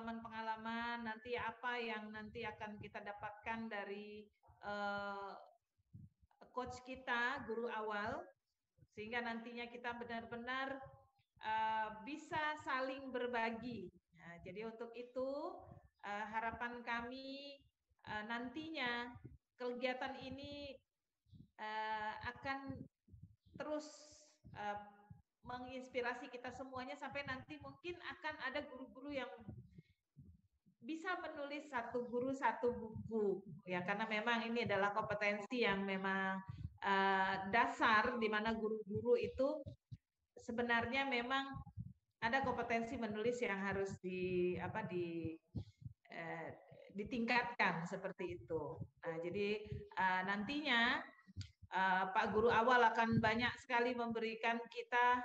pengalaman-pengalaman nanti apa yang nanti akan kita dapatkan dari uh, coach kita, guru awal, sehingga nantinya kita benar-benar bisa saling berbagi. Nah, jadi untuk itu harapan kami nantinya kegiatan ini akan terus menginspirasi kita semuanya sampai nanti mungkin akan ada guru-guru yang bisa menulis satu guru satu buku ya, karena memang ini adalah kompetensi yang memang dasar di mana guru-guru itu sebenarnya memang ada kompetensi menulis yang harus ditingkatkan seperti itu. Nah, jadi nantinya Pak Guru Awal akan banyak sekali memberikan kita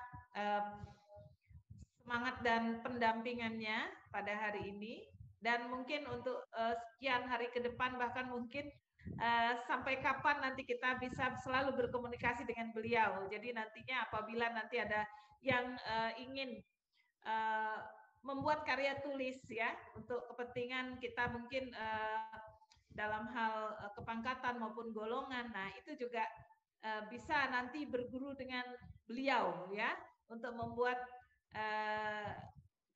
semangat dan pendampingannya pada hari ini, dan mungkin untuk sekian hari ke depan, bahkan mungkin sampai kapan nanti kita bisa selalu berkomunikasi dengan beliau. Jadi nantinya apabila nanti ada yang ingin membuat karya tulis ya untuk kepentingan kita mungkin dalam hal kepangkatan maupun golongan, nah itu juga bisa nanti berguru dengan beliau ya untuk membuat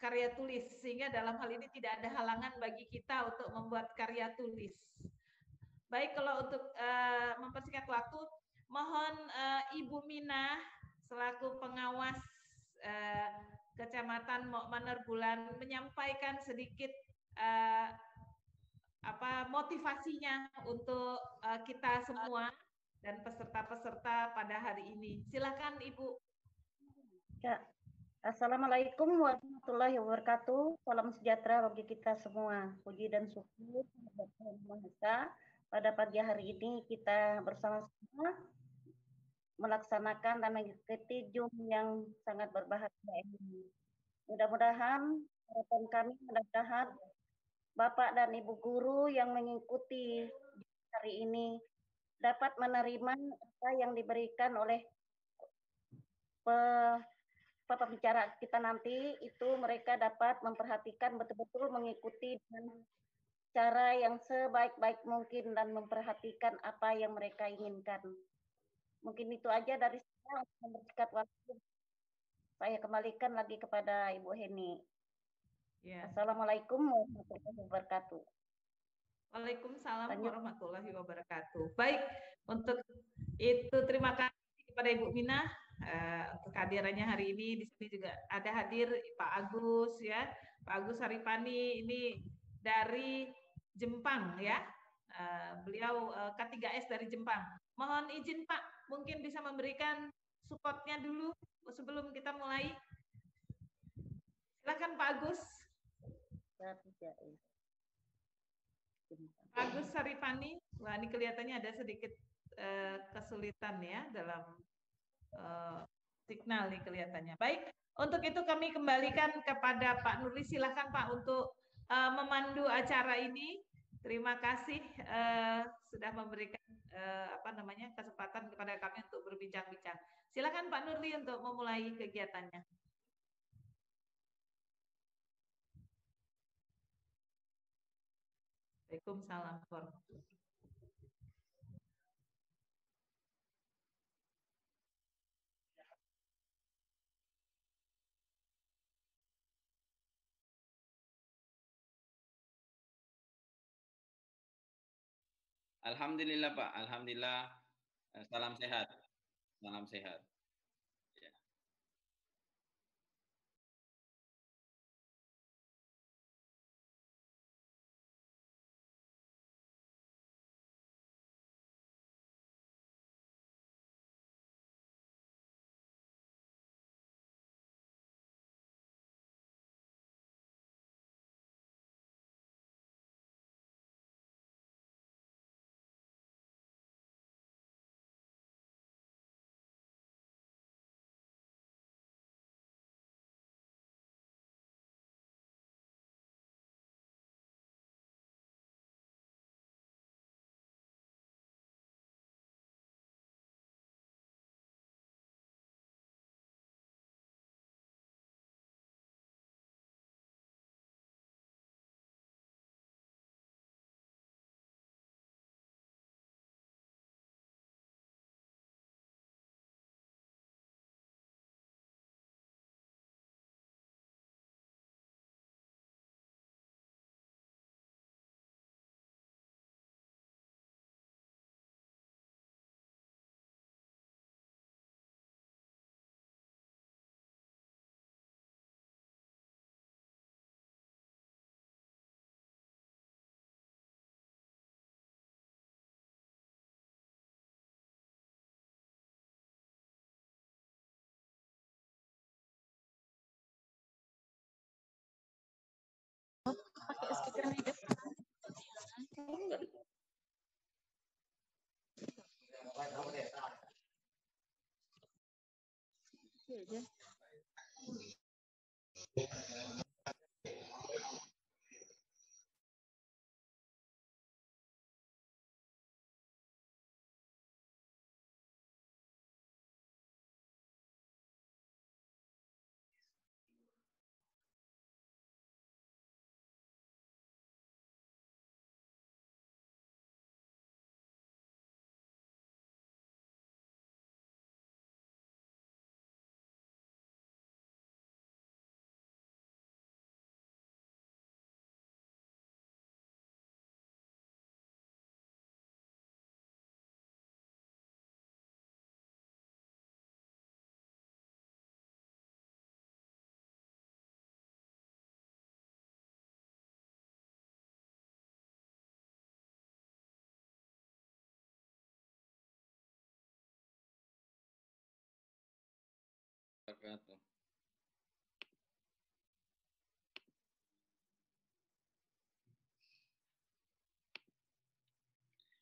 karya tulis, sehingga dalam hal ini tidak ada halangan bagi kita untuk membuat karya tulis. Baik, kalau untuk mempersingkat waktu, mohon Ibu Minah selaku pengawas Kecamatan Mokmaner Bulan menyampaikan sedikit motivasinya untuk kita semua dan peserta-peserta pada hari ini. Silakan Ibu. Ya. Assalamualaikum warahmatullahi wabarakatuh. Salam sejahtera bagi kita semua. Puji dan syukur kepada Tuhan Maha Esa. Pada pagi hari ini kita bersama-sama melaksanakan dan mengikuti Zoom yang sangat berbahagia ini. Mudah-mudahan harapan kami, mudah-mudahan Bapak dan Ibu guru yang mengikuti hari ini dapat menerima apa yang diberikan oleh pembicara kita nanti, itu mereka dapat memperhatikan betul-betul mengikuti dengan cara yang sebaik-baik mungkin dan memperhatikan apa yang mereka inginkan. Mungkin itu aja dari saya. Untuk mempersingkat waktu, saya kembalikan lagi kepada Ibu Heni. Ya. Assalamualaikum warahmatullahi wabarakatuh. Waalaikumsalam warahmatullahi wabarakatuh. Baik, untuk itu terima kasih kepada Ibu Minah untuk kehadirannya hari ini. Di sini juga ada hadir Pak Agus ya, Pak Agus Haripani ini dari Jepang ya. Beliau K3S dari Jepang. Mohon izin Pak, mungkin bisa memberikan supportnya dulu sebelum kita mulai. Silakan Pak Agus. Pak Agus Haripani, wah ini kelihatannya ada sedikit kesulitan ya dalam signal nih kelihatannya. Baik, untuk itu kami kembalikan kepada Pak Nurli. Silakan Pak untuk memandu acara ini. Terima kasih sudah memberikan kesempatan kepada kami untuk berbincang-bincang. Silakan Pak Nurli untuk memulai kegiatannya. Waalaikumsalam warahmatullahi wabarakatuh. Alhamdulillah Pak, alhamdulillah. Salam sehat, salam sehat.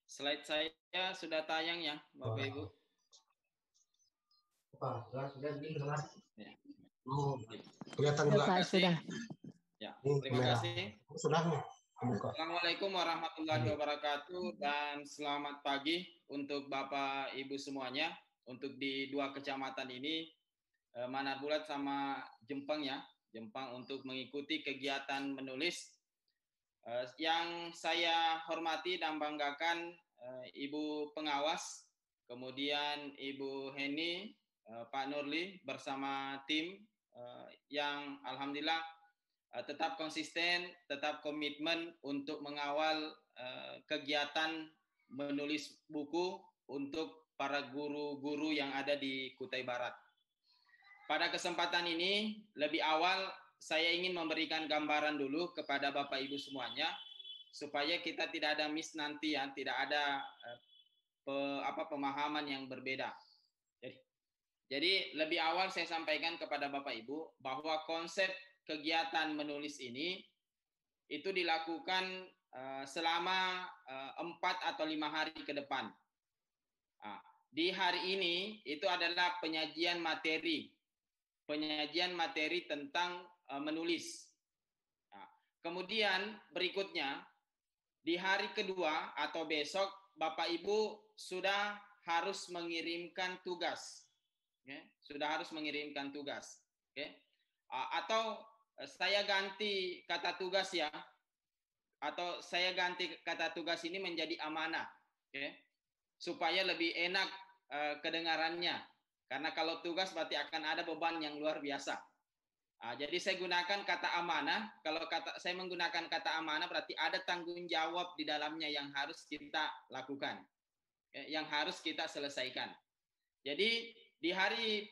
Slide saya sudah tayang ya, Bapak Ibu. Ya. Kelihatan Terima Pak, kasih. sudah. Ya, terima kasih. Sudah. Assalamualaikum warahmatullahi wabarakatuh dan selamat pagi untuk Bapak Ibu semuanya. Untuk di dua kecamatan ini, Manarbulat sama Jempang ya, Jempang untuk mengikuti kegiatan menulis. Yang saya hormati dan banggakan Ibu Pengawas, kemudian Ibu Heni, Pak Nurli bersama tim yang alhamdulillah tetap konsisten, tetap komitmen untuk mengawal kegiatan menulis buku untuk para guru-guru yang ada di Kutai Barat. Pada kesempatan ini, lebih awal saya ingin memberikan gambaran dulu kepada Bapak Ibu semuanya, supaya kita tidak ada miss nanti ya, tidak ada pemahaman yang berbeda. Jadi lebih awal saya sampaikan kepada Bapak Ibu bahwa konsep kegiatan menulis ini itu dilakukan selama 4 atau 5 hari ke depan. Di hari ini itu adalah penyajian materi tentang menulis. Kemudian berikutnya di hari kedua atau besok Bapak Ibu sudah harus mengirimkan tugas. Sudah harus mengirimkan tugas. Atau saya ganti kata tugas ya. Atau saya ganti kata tugas ini menjadi amanah. Supaya lebih enak kedengarannya. Karena kalau tugas berarti akan ada beban yang luar biasa. Jadi saya gunakan kata amanah. Kalau saya menggunakan kata amanah berarti ada tanggung jawab di dalamnya yang harus kita lakukan, yang harus kita selesaikan. Jadi di hari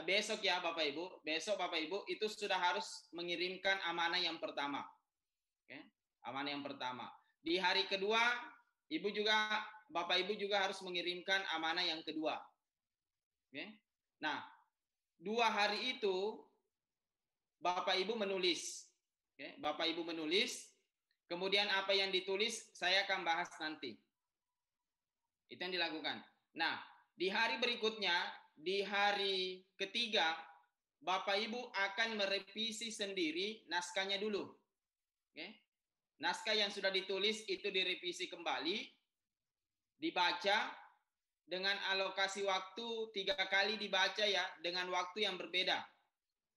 besok ya Bapak Ibu, besok Bapak Ibu itu sudah harus mengirimkan amanah yang pertama. Amanah yang pertama. Di hari kedua, Bapak Ibu juga harus mengirimkan amanah yang kedua. Nah, 2 hari itu Bapak Ibu menulis. Bapak Ibu menulis, kemudian apa yang ditulis saya akan bahas nanti. Itu yang dilakukan. Nah, di hari berikutnya, di hari ketiga, Bapak Ibu akan merevisi sendiri naskahnya dulu. Naskah yang sudah ditulis itu direvisi kembali, dibaca, dengan alokasi waktu 3 kali dibaca ya, dengan waktu yang berbeda.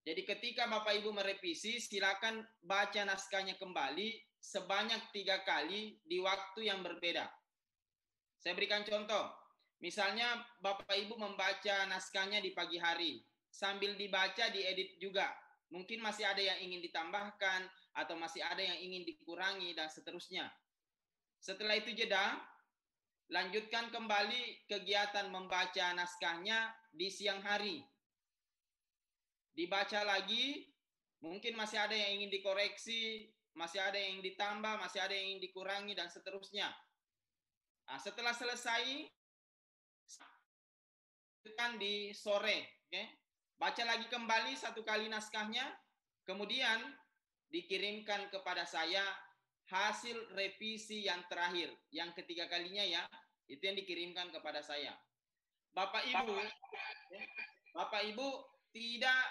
Jadi ketika Bapak Ibu merevisi, silakan baca naskahnya kembali sebanyak 3 kali di waktu yang berbeda. Saya berikan contoh. Misalnya Bapak Ibu membaca naskahnya di pagi hari, sambil dibaca diedit juga. Mungkin masih ada yang ingin ditambahkan atau masih ada yang ingin dikurangi dan seterusnya. Setelah itu jeda, lanjutkan kembali kegiatan membaca naskahnya di siang hari. Dibaca lagi, mungkin masih ada yang ingin dikoreksi, masih ada yang ingin ditambah, masih ada yang ingin dikurangi, dan seterusnya. Nah, setelah selesai, lanjutkan di sore. Baca lagi kembali 1 kali naskahnya, kemudian dikirimkan kepada saya hasil revisi yang terakhir, yang ketiga kalinya ya, itu yang dikirimkan kepada saya. Bapak Ibu tidak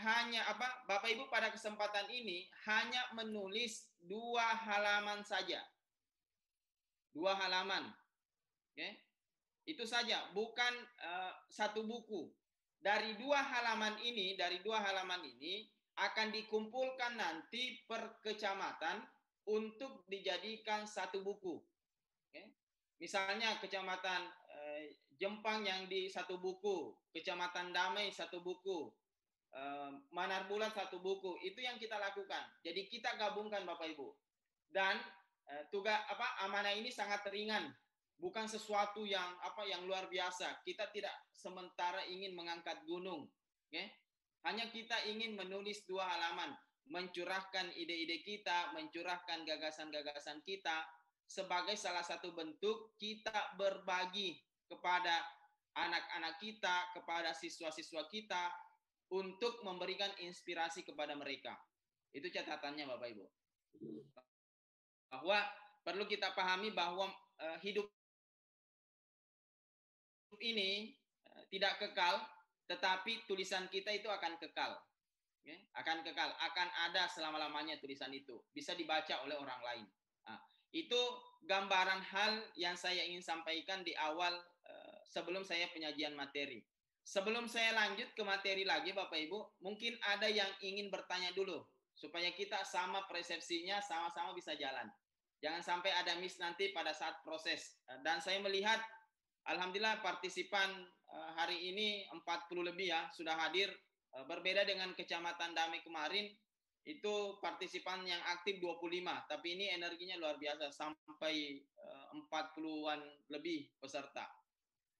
hanya Bapak Ibu pada kesempatan ini hanya menulis 2 halaman saja. 2 halaman. Oke. Itu saja, bukan 1 buku. Dari 2 halaman ini akan dikumpulkan nanti per kecamatan untuk dijadikan 1 buku. Oke. Misalnya kecamatan Jempang yang di 1 buku, kecamatan Damai 1 buku, Manarbulan 1 buku. Itu yang kita lakukan. Jadi kita gabungkan Bapak Ibu. Dan tugas amanah ini sangat ringan, bukan sesuatu yang luar biasa. Kita tidak sementara ingin mengangkat gunung, okay? Hanya kita ingin menulis 2 halaman, mencurahkan ide-ide kita, mencurahkan gagasan-gagasan kita sebagai salah satu bentuk kita berbagi kepada anak-anak kita, kepada siswa-siswa kita untuk memberikan inspirasi kepada mereka. Itu catatannya Bapak Ibu. Bahwa perlu kita pahami bahwa hidup ini tidak kekal, tetapi tulisan kita itu akan kekal. Okay? Akan kekal, akan ada selama-lamanya tulisan itu. Bisa dibaca oleh orang lain. Nah, itu gambaran hal yang saya ingin sampaikan di awal sebelum saya penyajian materi. Sebelum saya lanjut ke materi lagi Bapak Ibu, mungkin ada yang ingin bertanya dulu, supaya kita sama persepsinya, sama-sama bisa jalan. Jangan sampai ada miss nanti pada saat proses. Dan saya melihat, alhamdulillah partisipan hari ini 40 lebih ya, sudah hadir. Berbeda dengan Kecamatan Damai kemarin, itu partisipan yang aktif 25. Tapi ini energinya luar biasa, sampai 40-an lebih peserta.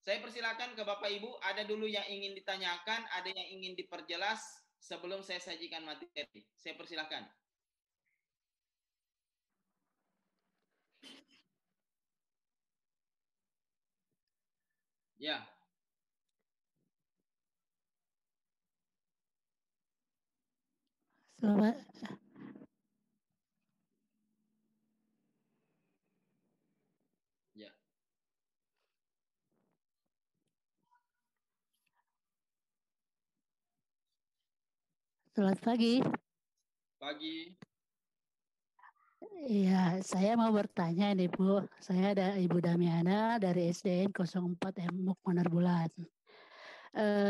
Saya persilakan ke Bapak Ibu, ada dulu yang ingin ditanyakan, ada yang ingin diperjelas sebelum saya sajikan materi. Saya persilakan. Ya. Selamat. Ya. Selamat pagi. Pagi. Iya, saya mau bertanya nih Bu. Saya ada Ibu Damiana dari SDN 04 MUK Manarbulan.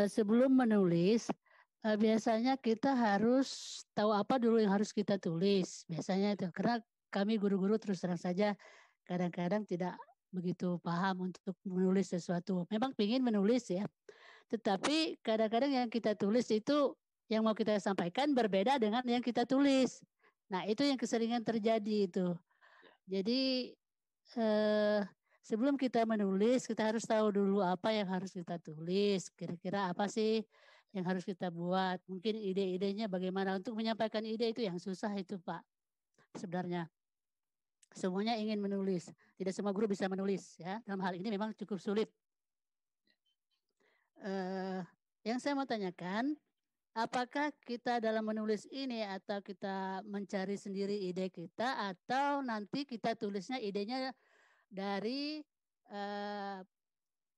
Sebelum menulis, biasanya kita harus tahu apa dulu yang harus kita tulis. Biasanya itu, karena kami guru-guru terus terang saja kadang-kadang tidak begitu paham untuk menulis sesuatu. Memang ingin menulis ya, tetapi kadang-kadang yang kita tulis itu yang mau kita sampaikan berbeda dengan yang kita tulis. Nah, itu yang keseringan terjadi itu. Jadi sebelum kita menulis, kita harus tahu dulu apa yang harus kita tulis. Kira-kira apa sih yang harus kita buat. Mungkin ide-idenya bagaimana untuk menyampaikan ide itu yang susah itu Pak. Sebenarnya semuanya ingin menulis. Tidak semua guru bisa menulis ya. Dalam hal ini memang cukup sulit. Yang saya mau tanyakan, apakah kita dalam menulis ini atau kita mencari sendiri ide kita atau nanti kita tulisnya idenya dari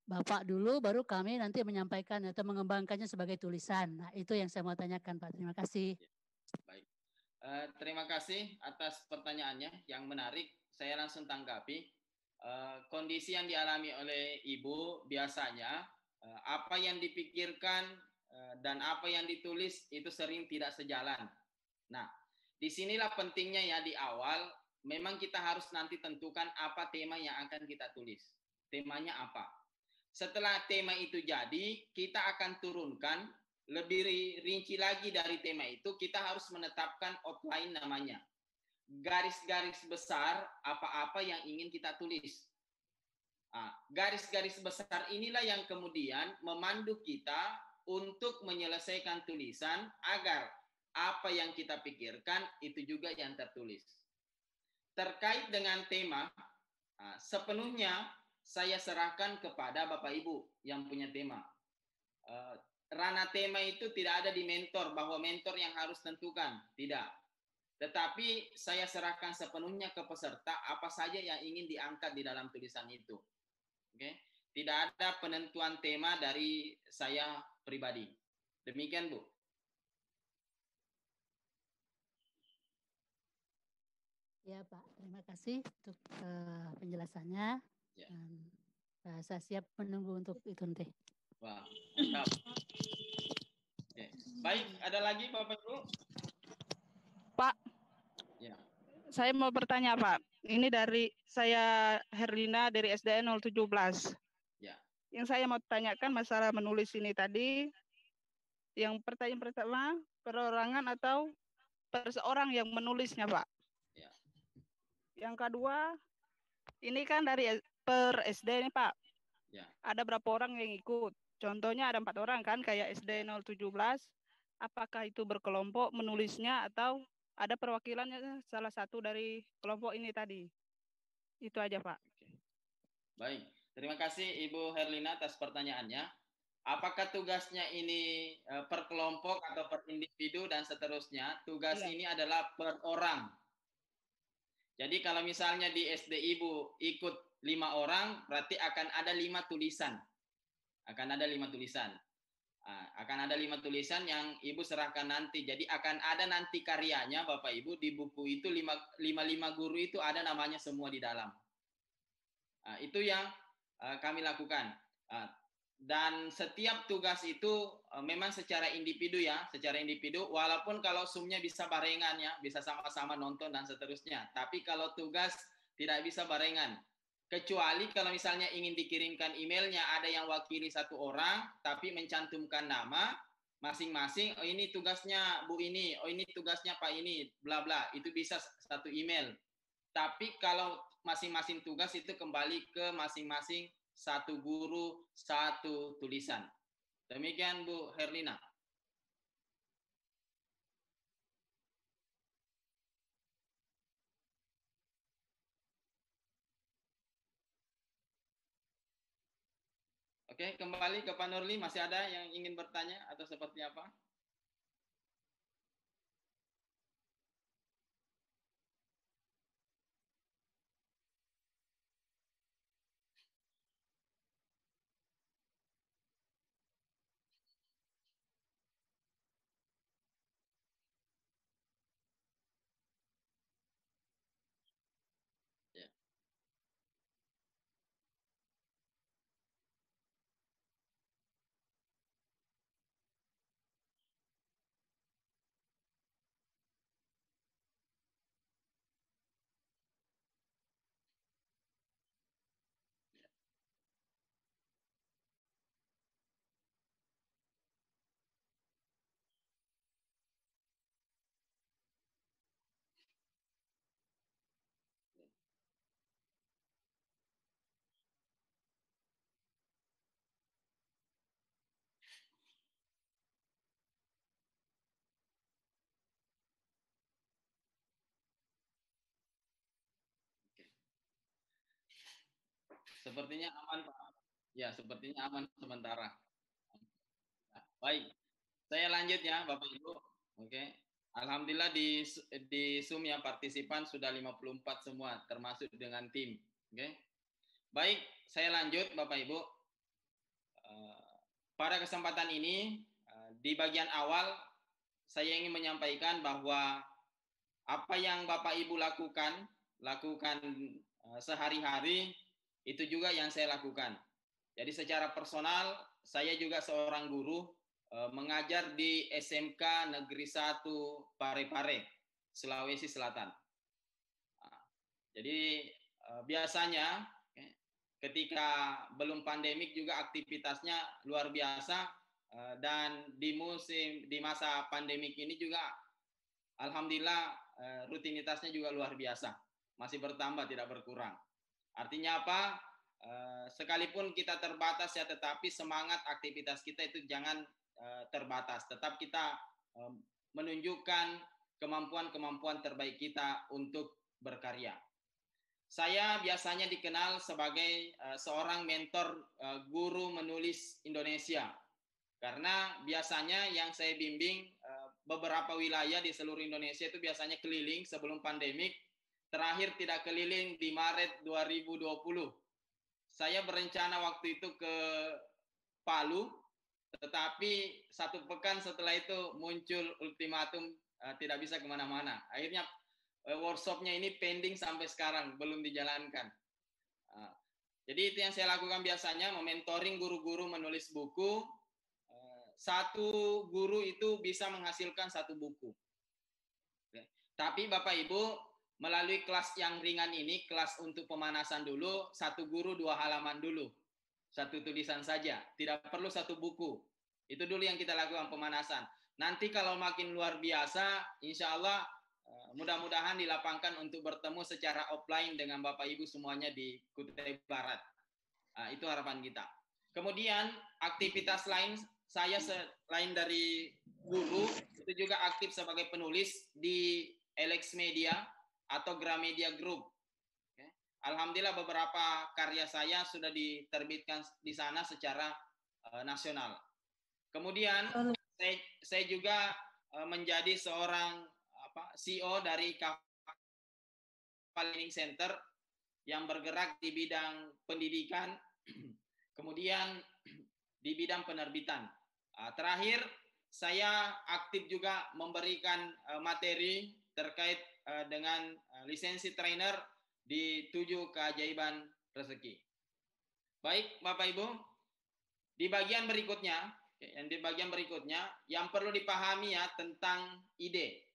Bapak dulu baru kami nanti menyampaikan atau mengembangkannya sebagai tulisan. Nah, itu yang saya mau tanyakan Pak. Terima kasih. Baik. Terima kasih atas pertanyaannya yang menarik. Saya langsung tanggapi. Kondisi yang dialami oleh Ibu biasanya apa yang dipikirkan dan apa yang ditulis itu sering tidak sejalan. Nah, disinilah pentingnya ya di awal, memang kita harus nanti tentukan apa tema yang akan kita tulis. Temanya apa? Setelah tema itu jadi, kita akan turunkan lebih rinci lagi dari tema itu, kita harus menetapkan outline namanya. Garis-garis besar apa-apa yang ingin kita tulis. Garis-garis besar inilah yang kemudian memandu kita untuk menyelesaikan tulisan agar apa yang kita pikirkan itu juga yang tertulis. Terkait dengan tema, sepenuhnya saya serahkan kepada Bapak Ibu yang punya tema. Ranah tema itu tidak ada di mentor, bahwa mentor yang harus tentukan. Tidak. tetapi saya serahkan sepenuhnya ke peserta apa saja yang ingin diangkat di dalam tulisan itu. Oke, tidak ada penentuan tema dari saya pribadi. Demikian, Bu. Ya, Pak. Terima kasih untuk penjelasannya. Ya. Dan, saya siap menunggu untuk itu nanti. Wah, mantap. Oke. Baik, ada lagi Bapak Ibu? Pak, Ya. saya mau bertanya Pak. Ini dari saya Herlina dari SDN 017. Ya. Yang saya mau tanyakan masalah menulis ini tadi, yang pertanyaan pertama, perorangan atau perseorang yang menulisnya Pak. Ya. Yang kedua, ini kan dari per SD nih Pak. Ya. Ada berapa orang yang ikut? Contohnya ada 4 orang kan, kayak SD 017. Apakah itu berkelompok menulisnya atau ada perwakilannya salah satu dari kelompok ini tadi? Itu aja Pak. Oke. Baik, terima kasih Ibu Herlina atas pertanyaannya. Apakah tugasnya ini per kelompok atau per individu dan seterusnya? Tugas Iya. ini adalah per orang. Jadi kalau misalnya di SD Ibu ikut 5 orang, berarti akan ada 5 tulisan. Akan ada 5 tulisan. Akan ada 5 tulisan yang Ibu serahkan nanti. Jadi akan ada nanti karyanya Bapak Ibu di buku itu 5 guru itu ada namanya semua di dalam. Itu yang kami lakukan. Dan setiap tugas itu memang secara individu ya, secara individu. Walaupun kalau Zoom-nya bisa barengan ya, bisa sama-sama nonton dan seterusnya. Tapi kalau tugas tidak bisa barengan. Kecuali kalau misalnya ingin dikirimkan emailnya ada yang wakili 1 orang, tapi mencantumkan nama masing-masing. Oh ini tugasnya Bu ini, oh ini tugasnya Pak ini, bla bla. Itu bisa 1 email. Tapi kalau masing-masing tugas itu kembali ke masing-masing 1 guru, 1 tulisan. Demikian Bu Herlina. Oke, kembali ke Pak Nurli. Masih ada yang ingin bertanya atau seperti apa? Ya. Sepertinya aman Pak. Ya, sepertinya aman sementara. Nah, baik, saya lanjut ya Bapak Ibu. Oke. Alhamdulillah di Zoom ya partisipan sudah 54 semua termasuk dengan tim. Oke. Baik, saya lanjut Bapak Ibu. Pada kesempatan ini di bagian awal saya ingin menyampaikan bahwa apa yang Bapak Ibu lakukan sehari-hari itu juga yang saya lakukan. Jadi secara personal saya juga seorang guru mengajar di SMK Negeri 1 Parepare, Sulawesi Selatan. Jadi biasanya ketika belum pandemik juga aktivitasnya luar biasa dan di masa pandemik ini juga alhamdulillah rutinitasnya juga luar biasa, masih bertambah tidak berkurang. Artinya apa? Sekalipun kita terbatas ya, tetapi semangat aktivitas kita itu jangan terbatas. Tetap kita menunjukkan kemampuan-kemampuan terbaik kita untuk berkarya. Saya biasanya dikenal sebagai seorang mentor guru menulis Indonesia. Karena biasanya yang saya bimbing beberapa wilayah di seluruh Indonesia itu biasanya keliling sebelum pandemik. Terakhir tidak keliling di Maret 2020. Saya berencana waktu itu ke Palu, tetapi 1 pekan setelah itu muncul ultimatum tidak bisa kemana-mana. Akhirnya workshopnya ini pending sampai sekarang, belum dijalankan. Jadi itu yang saya lakukan biasanya, mementoring guru-guru menulis buku. Satu guru itu bisa menghasilkan 1 buku. Tapi Bapak Ibu, melalui kelas yang ringan ini, kelas untuk pemanasan dulu, 1 guru 2 halaman dulu. 1 tulisan saja, tidak perlu 1 buku. Itu dulu yang kita lakukan pemanasan. Nanti kalau makin luar biasa, insya Allah mudah-mudahan dilapangkan untuk bertemu secara offline dengan Bapak Ibu semuanya di Kutai Barat. Itu harapan kita. Kemudian aktivitas lain, saya selain dari guru, itu juga aktif sebagai penulis di Alex Media atau Gramedia Group. Alhamdulillah beberapa karya saya sudah diterbitkan di sana secara nasional. Kemudian saya juga menjadi seorang CEO dari Learning Center yang bergerak di bidang pendidikan, kemudian di bidang penerbitan. Terakhir, saya aktif juga memberikan materi terkait dengan lisensi trainer di 7 keajaiban rezeki. Baik, Bapak Ibu, di bagian berikutnya, yang perlu dipahami ya tentang ide.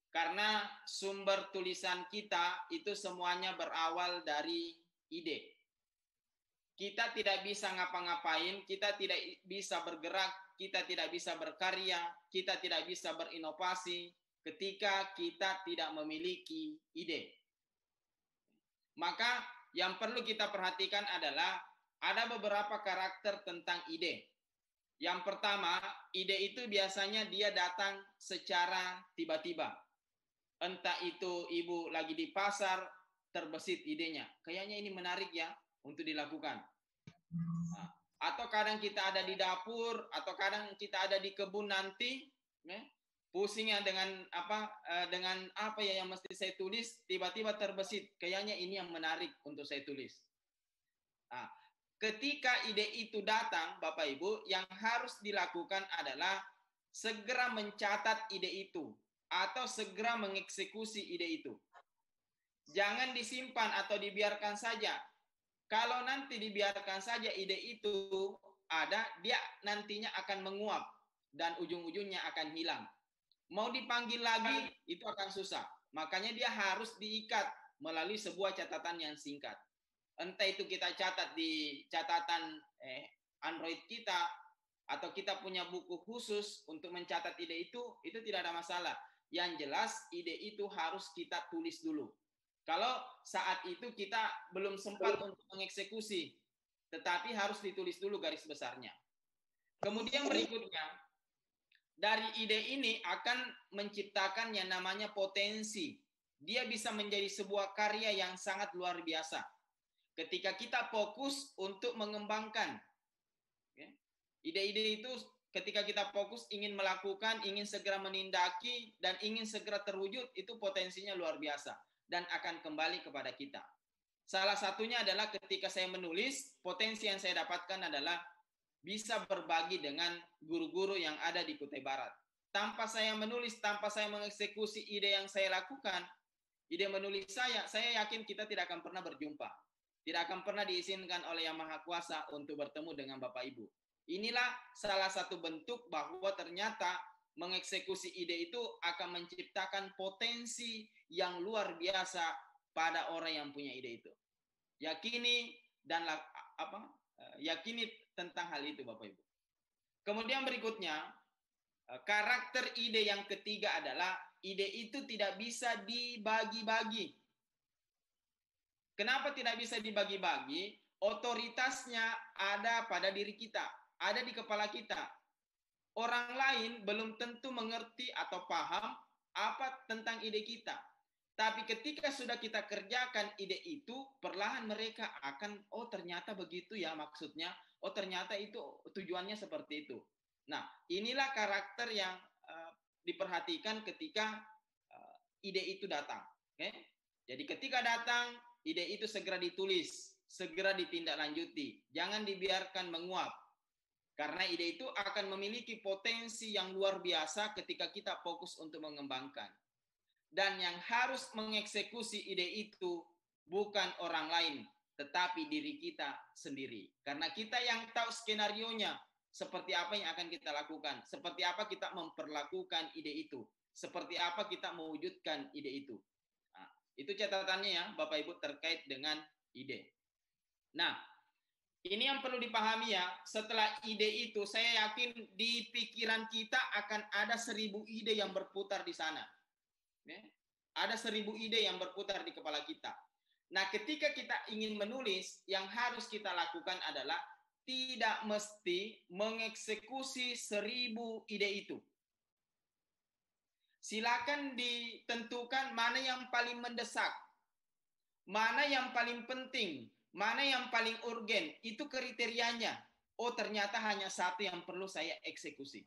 Karena sumber tulisan kita itu semuanya berawal dari ide. Kita tidak bisa ngapa-ngapain, kita tidak bisa bergerak, kita tidak bisa berkarya, kita tidak bisa berinovasi ketika kita tidak memiliki ide. Maka yang perlu kita perhatikan adalah ada beberapa karakter tentang ide. Yang pertama, ide itu biasanya dia datang secara tiba-tiba. Entah itu ibu lagi di pasar, terbesit idenya. Kayaknya ini menarik ya untuk dilakukan. Atau kadang kita ada di dapur, atau kadang kita ada di kebun nanti, pusingnya dengan apa ya yang mesti saya tulis, tiba-tiba terbesit. Kayaknya ini yang menarik untuk saya tulis. Ketika ide itu datang, Bapak Ibu, yang harus dilakukan adalah segera mencatat ide itu atau segera mengeksekusi ide itu. Jangan disimpan atau dibiarkan saja. Kalau nanti dibiarkan saja ide itu ada, dia nantinya akan menguap dan ujung-ujungnya akan hilang. Mau dipanggil lagi, itu akan susah. Makanya dia harus diikat melalui sebuah catatan yang singkat. Entah itu kita catat di catatan Android kita, atau kita punya buku khusus untuk mencatat ide itu tidak ada masalah. Yang jelas ide itu harus kita tulis dulu. Kalau saat itu kita belum sempat untuk mengeksekusi, tetapi harus ditulis dulu garis besarnya. Kemudian berikutnya, dari ide ini akan menciptakan yang namanya potensi. Dia bisa menjadi sebuah karya yang sangat luar biasa. Ketika kita fokus untuk mengembangkan. Ide-ide itu ketika kita fokus ingin melakukan, ingin segera menindaki, dan ingin segera terwujud, itu potensinya luar biasa. Dan akan kembali kepada kita. Salah satunya adalah ketika saya menulis, potensi yang saya dapatkan adalah bisa berbagi dengan guru-guru yang ada di Kutai Barat. Tanpa saya menulis, tanpa saya mengeksekusi ide yang saya lakukan, ide menulis saya yakin kita tidak akan pernah berjumpa. Tidak akan pernah diizinkan oleh Yang Maha Kuasa untuk bertemu dengan Bapak Ibu. Inilah salah satu bentuk bahwa ternyata mengeksekusi ide itu akan menciptakan potensi yang luar biasa pada orang yang punya ide itu. Yakini tentang hal itu Bapak Ibu. Kemudian berikutnya, karakter ide yang ketiga adalah ide itu tidak bisa dibagi-bagi. Kenapa tidak bisa dibagi-bagi? Otoritasnya ada pada diri kita, ada di kepala kita. Orang lain belum tentu mengerti atau paham apa tentang ide kita. Tapi ketika sudah kita kerjakan ide itu, perlahan mereka akan, oh ternyata begitu ya maksudnya, oh ternyata itu tujuannya seperti itu. Nah, inilah karakter yang diperhatikan ketika ide itu datang. Okay? Jadi ketika datang, ide itu segera ditulis, segera ditindaklanjuti. Jangan dibiarkan menguap. Karena ide itu akan memiliki potensi yang luar biasa ketika kita fokus untuk mengembangkan. Dan yang harus mengeksekusi ide itu bukan orang lain, tetapi diri kita sendiri. Karena kita yang tahu skenarionya, seperti apa yang akan kita lakukan, seperti apa kita memperlakukan ide itu, seperti apa kita mewujudkan ide itu. Nah, itu catatannya ya, Bapak Ibu, terkait dengan ide. Nah, ini yang perlu dipahami ya, setelah ide itu, saya yakin di pikiran kita akan ada 1000 ide yang berputar di sana. Ada 1000 ide yang berputar di kepala kita. Nah, ketika kita ingin menulis, yang harus kita lakukan adalah tidak mesti mengeksekusi 1000 ide itu. Silakan ditentukan mana yang paling mendesak, mana yang paling penting, mana yang paling urgen, itu kriterianya. Oh, ternyata hanya satu yang perlu saya eksekusi.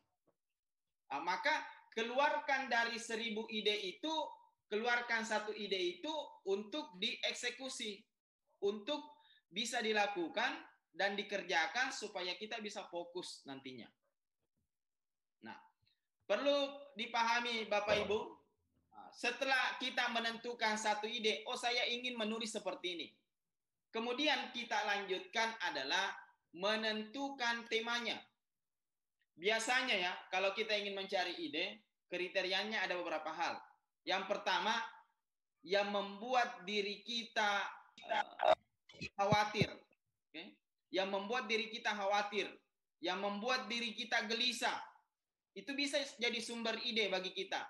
Nah, maka keluarkan dari 1000 ide itu, keluarkan satu ide itu untuk dieksekusi, untuk bisa dilakukan dan dikerjakan supaya kita bisa fokus nantinya. Nah, perlu dipahami Bapak Ibu, setelah kita menentukan satu ide, oh saya ingin menulis seperti ini. Kemudian kita lanjutkan adalah menentukan temanya. Biasanya ya, kalau kita ingin mencari ide, kriterianya ada beberapa hal. Yang pertama, yang membuat diri kita khawatir. Okay? Yang membuat diri kita khawatir, yang membuat diri kita gelisah. Itu bisa jadi sumber ide bagi kita.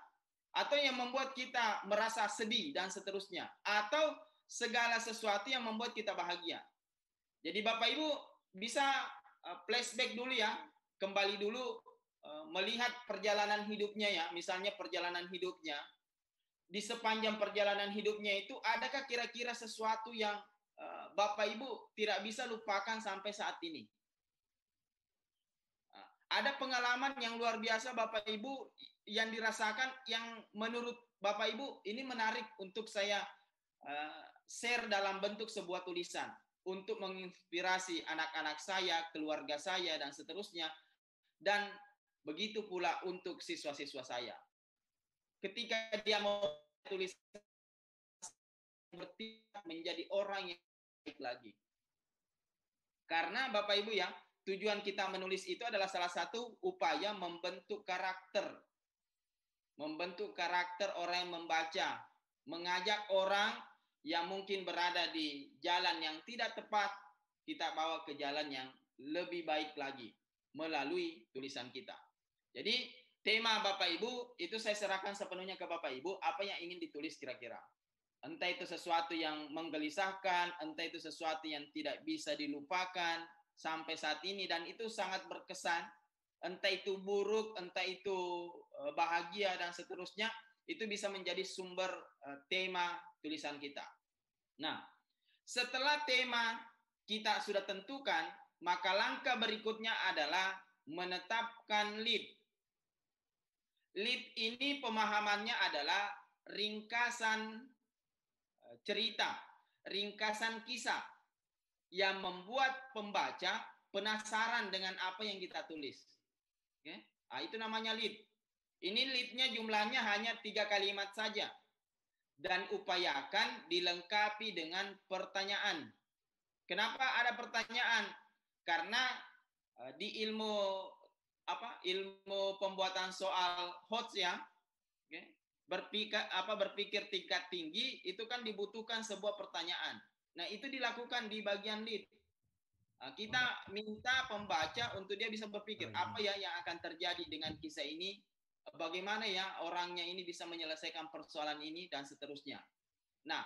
Atau yang membuat kita merasa sedih dan seterusnya. Atau segala sesuatu yang membuat kita bahagia. Jadi Bapak Ibu bisa flashback dulu ya, kembali dulu melihat perjalanan hidupnya ya, misalnya perjalanan hidupnya. Di sepanjang perjalanan hidupnya itu, adakah kira-kira sesuatu yang Bapak Ibu tidak bisa lupakan sampai saat ini? Ada pengalaman yang luar biasa Bapak Ibu yang dirasakan, yang menurut Bapak Ibu ini menarik untuk saya share dalam bentuk sebuah tulisan untuk menginspirasi anak-anak saya, keluarga saya, dan seterusnya. Dan begitu pula untuk siswa-siswa saya. Ketika dia mau tulis menjadi orang yang baik lagi. Karena Bapak Ibu ya, tujuan kita menulis itu adalah salah satu upaya membentuk karakter. Membentuk karakter orang yang membaca. Mengajak orang yang mungkin berada di jalan yang tidak tepat, kita bawa ke jalan yang lebih baik lagi melalui tulisan kita. Jadi tema Bapak Ibu itu saya serahkan sepenuhnya ke Bapak Ibu, apa yang ingin ditulis kira-kira. Entah itu sesuatu yang menggelisahkan, entah itu sesuatu yang tidak bisa dilupakan sampai saat ini dan itu sangat berkesan, entah itu buruk, entah itu bahagia dan seterusnya, itu bisa menjadi sumber tema tulisan kita. Nah, setelah tema kita sudah tentukan, maka langkah berikutnya adalah menetapkan lead. Lead ini pemahamannya adalah ringkasan cerita, ringkasan kisah yang membuat pembaca penasaran dengan apa yang kita tulis. Oke? Nah, itu namanya lead. Ini leadnya jumlahnya hanya 3 kalimat saja. Dan upayakan dilengkapi dengan pertanyaan. Kenapa ada pertanyaan? Karena di ilmu pembuatan soal HOTS ya, okay, berpikir tingkat tinggi itu kan dibutuhkan sebuah pertanyaan. Nah, itu dilakukan di bagian lead. Kita minta pembaca untuk dia bisa berpikir apa ya yang akan terjadi dengan kisah ini, bagaimana ya orangnya ini bisa menyelesaikan persoalan ini dan seterusnya. Nah,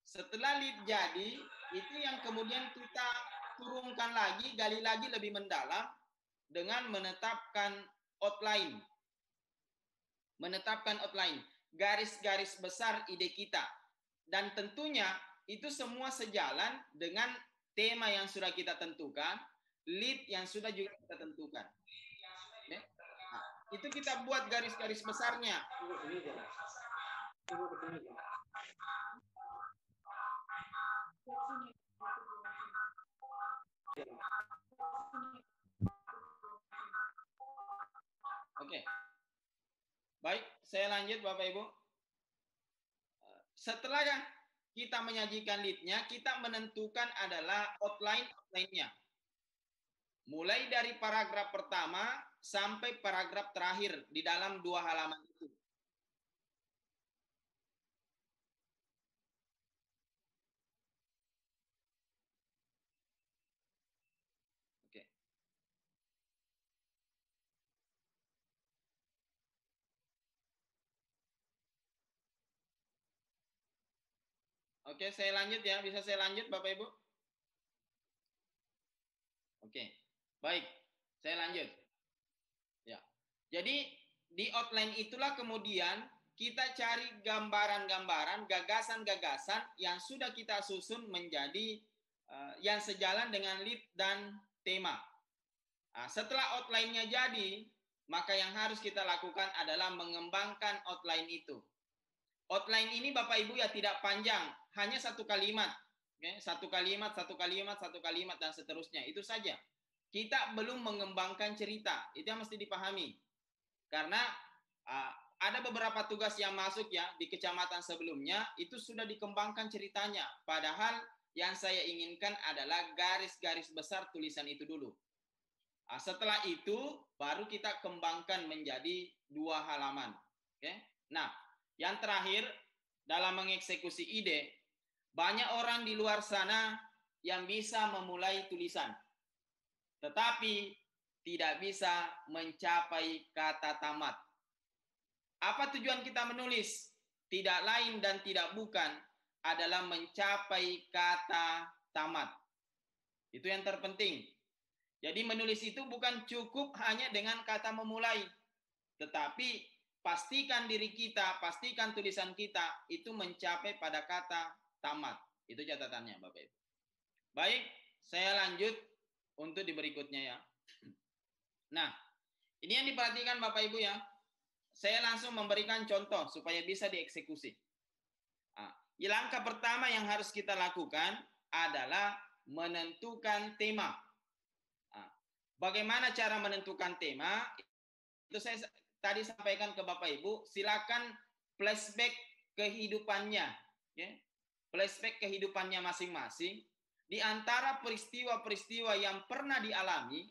setelah lead jadi, itu yang kemudian kita turunkan lagi, gali lagi lebih mendalam dengan menetapkan outline. Menetapkan outline, garis-garis besar ide kita. Dan tentunya itu semua sejalan dengan tema yang sudah kita tentukan, lead yang sudah juga kita tentukan. itu kita buat garis-garis besarnya. Oke. Baik, saya lanjut Bapak Ibu. Setelah kita menyajikan lead-nya, kita menentukan adalah outline-nya. Mulai dari paragraf pertama sampai paragraf terakhir di dalam 2 halaman itu. Oke. Oke, saya lanjut ya. Bisa saya lanjut Bapak Ibu? Oke. Baik, saya lanjut. Ya. Jadi di outline itulah kemudian kita cari gambaran-gambaran, gagasan-gagasan yang sudah kita susun menjadi yang sejalan dengan lead dan tema. Nah, setelah outline-nya jadi, maka yang harus kita lakukan adalah mengembangkan outline itu. Outline ini Bapak Ibu ya tidak panjang, hanya 1 kalimat. Okay? 1 kalimat, 1 kalimat, 1 kalimat, dan seterusnya. Itu saja. Kita belum mengembangkan cerita. Itu yang mesti dipahami. Karena ada beberapa tugas yang masuk ya di kecamatan sebelumnya, itu sudah dikembangkan ceritanya. Padahal yang saya inginkan adalah garis-garis besar tulisan itu dulu. Setelah itu, baru kita kembangkan menjadi 2 halaman. Okay? Nah, yang terakhir, dalam mengeksekusi ide, banyak orang di luar sana yang bisa memulai tulisan. Tetapi tidak bisa mencapai kata tamat. Apa tujuan kita menulis? Tidak lain dan tidak bukan adalah mencapai kata tamat. Itu yang terpenting. Jadi menulis itu bukan cukup hanya dengan kata memulai. Tetapi pastikan diri kita, pastikan tulisan kita itu mencapai pada kata tamat. Itu catatannya Bapak Ibu. Baik, saya lanjut untuk di berikutnya ya. Nah, ini yang diperhatikan Bapak Ibu ya. Saya langsung memberikan contoh supaya bisa dieksekusi. Langkah pertama yang harus kita lakukan adalah menentukan tema. Bagaimana cara menentukan tema? Itu saya tadi sampaikan ke Bapak Ibu. Silakan flashback kehidupannya. Ya. Flashback kehidupannya masing-masing. Di antara peristiwa-peristiwa yang pernah dialami,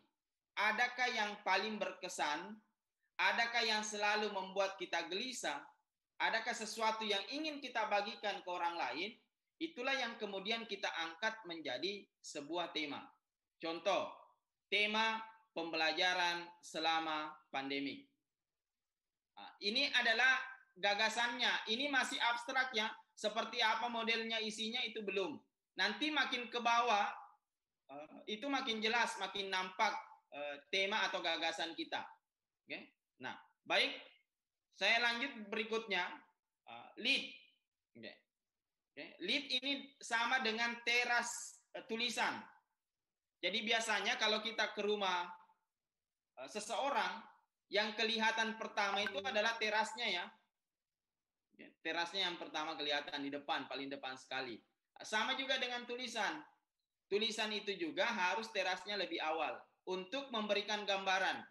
adakah yang paling berkesan? Adakah yang selalu membuat kita gelisah? Adakah sesuatu yang ingin kita bagikan ke orang lain? Itulah yang kemudian kita angkat menjadi sebuah tema. Contoh, tema pembelajaran selama pandemi. Ini adalah gagasannya. Ini masih abstrak ya. Seperti apa modelnya, isinya itu belum. Nanti makin ke bawah, itu makin jelas, makin nampak tema atau gagasan kita. Oke? Nah, baik. Saya lanjut berikutnya, lead. Oke. Lead ini sama dengan teras tulisan. Jadi biasanya kalau kita ke rumah seseorang, yang kelihatan pertama itu adalah terasnya ya. Terasnya yang pertama kelihatan di depan, paling depan sekali. Sama juga dengan tulisan. Tulisan itu juga harus terasnya lebih awal untuk memberikan gambaran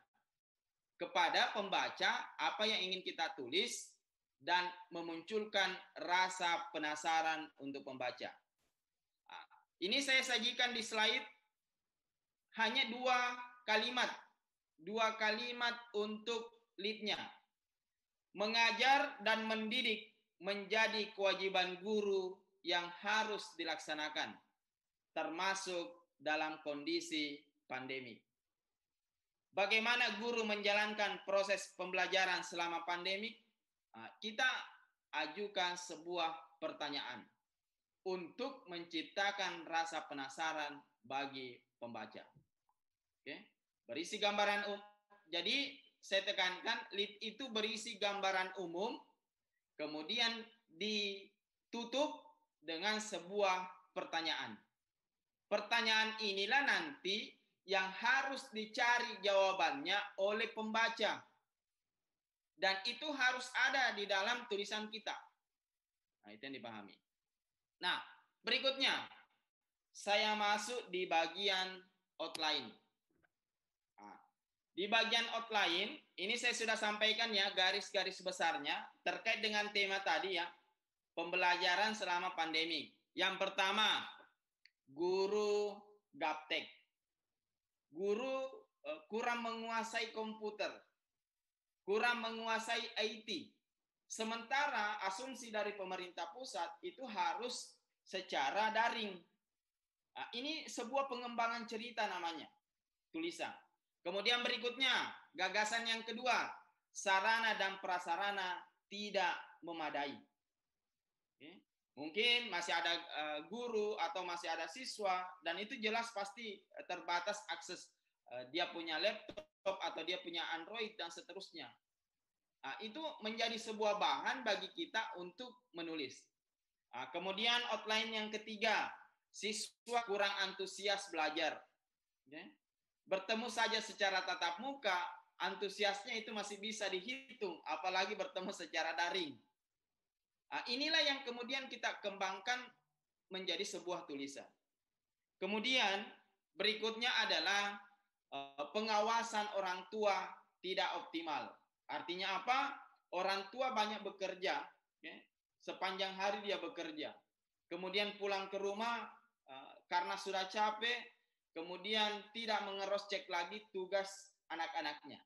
kepada pembaca apa yang ingin kita tulis dan memunculkan rasa penasaran untuk pembaca. Ini saya sajikan di slide hanya 2 kalimat. 2 kalimat untuk lead-nya. Mengajar dan mendidik menjadi kewajiban guru yang harus dilaksanakan, termasuk dalam kondisi pandemi. Bagaimana guru menjalankan proses pembelajaran selama pandemi? Kita ajukan sebuah pertanyaan untuk menciptakan rasa penasaran bagi pembaca. Oke, berisi gambaran umum. Jadi saya tekankan lead itu berisi gambaran umum, kemudian ditutup dengan sebuah pertanyaan. Pertanyaan inilah nanti yang harus dicari jawabannya oleh pembaca. dan itu harus ada di dalam tulisan kita. Nah, itu yang dipahami. Nah, berikutnya saya masuk di bagian outline. Nah, di bagian outline ini saya sudah sampaikan ya garis-garis besarnya terkait dengan tema tadi ya, pembelajaran selama pandemi. Yang pertama, guru gaptek. Guru kurang menguasai komputer, kurang menguasai IT. Sementara asumsi dari pemerintah pusat itu harus secara daring. Nah, ini sebuah pengembangan cerita namanya, tulisan. Kemudian berikutnya, gagasan yang kedua, sarana dan prasarana tidak memadai. Oke. Mungkin masih ada guru atau masih ada siswa, dan itu jelas pasti terbatas akses. Dia punya laptop atau dia punya Android dan seterusnya. Nah, itu menjadi sebuah bahan bagi kita untuk menulis. Nah, kemudian outline yang ketiga, siswa kurang antusias belajar. Okay. Bertemu saja secara tatap muka, antusiasnya itu masih bisa dihitung, apalagi bertemu secara daring. Nah, inilah yang kemudian kita kembangkan menjadi sebuah tulisan. Kemudian berikutnya adalah pengawasan orang tua tidak optimal. Artinya apa? Orang tua banyak bekerja, ya, sepanjang hari dia bekerja. Kemudian pulang ke rumah karena sudah capek, kemudian tidak mengeros cek lagi tugas anak-anaknya.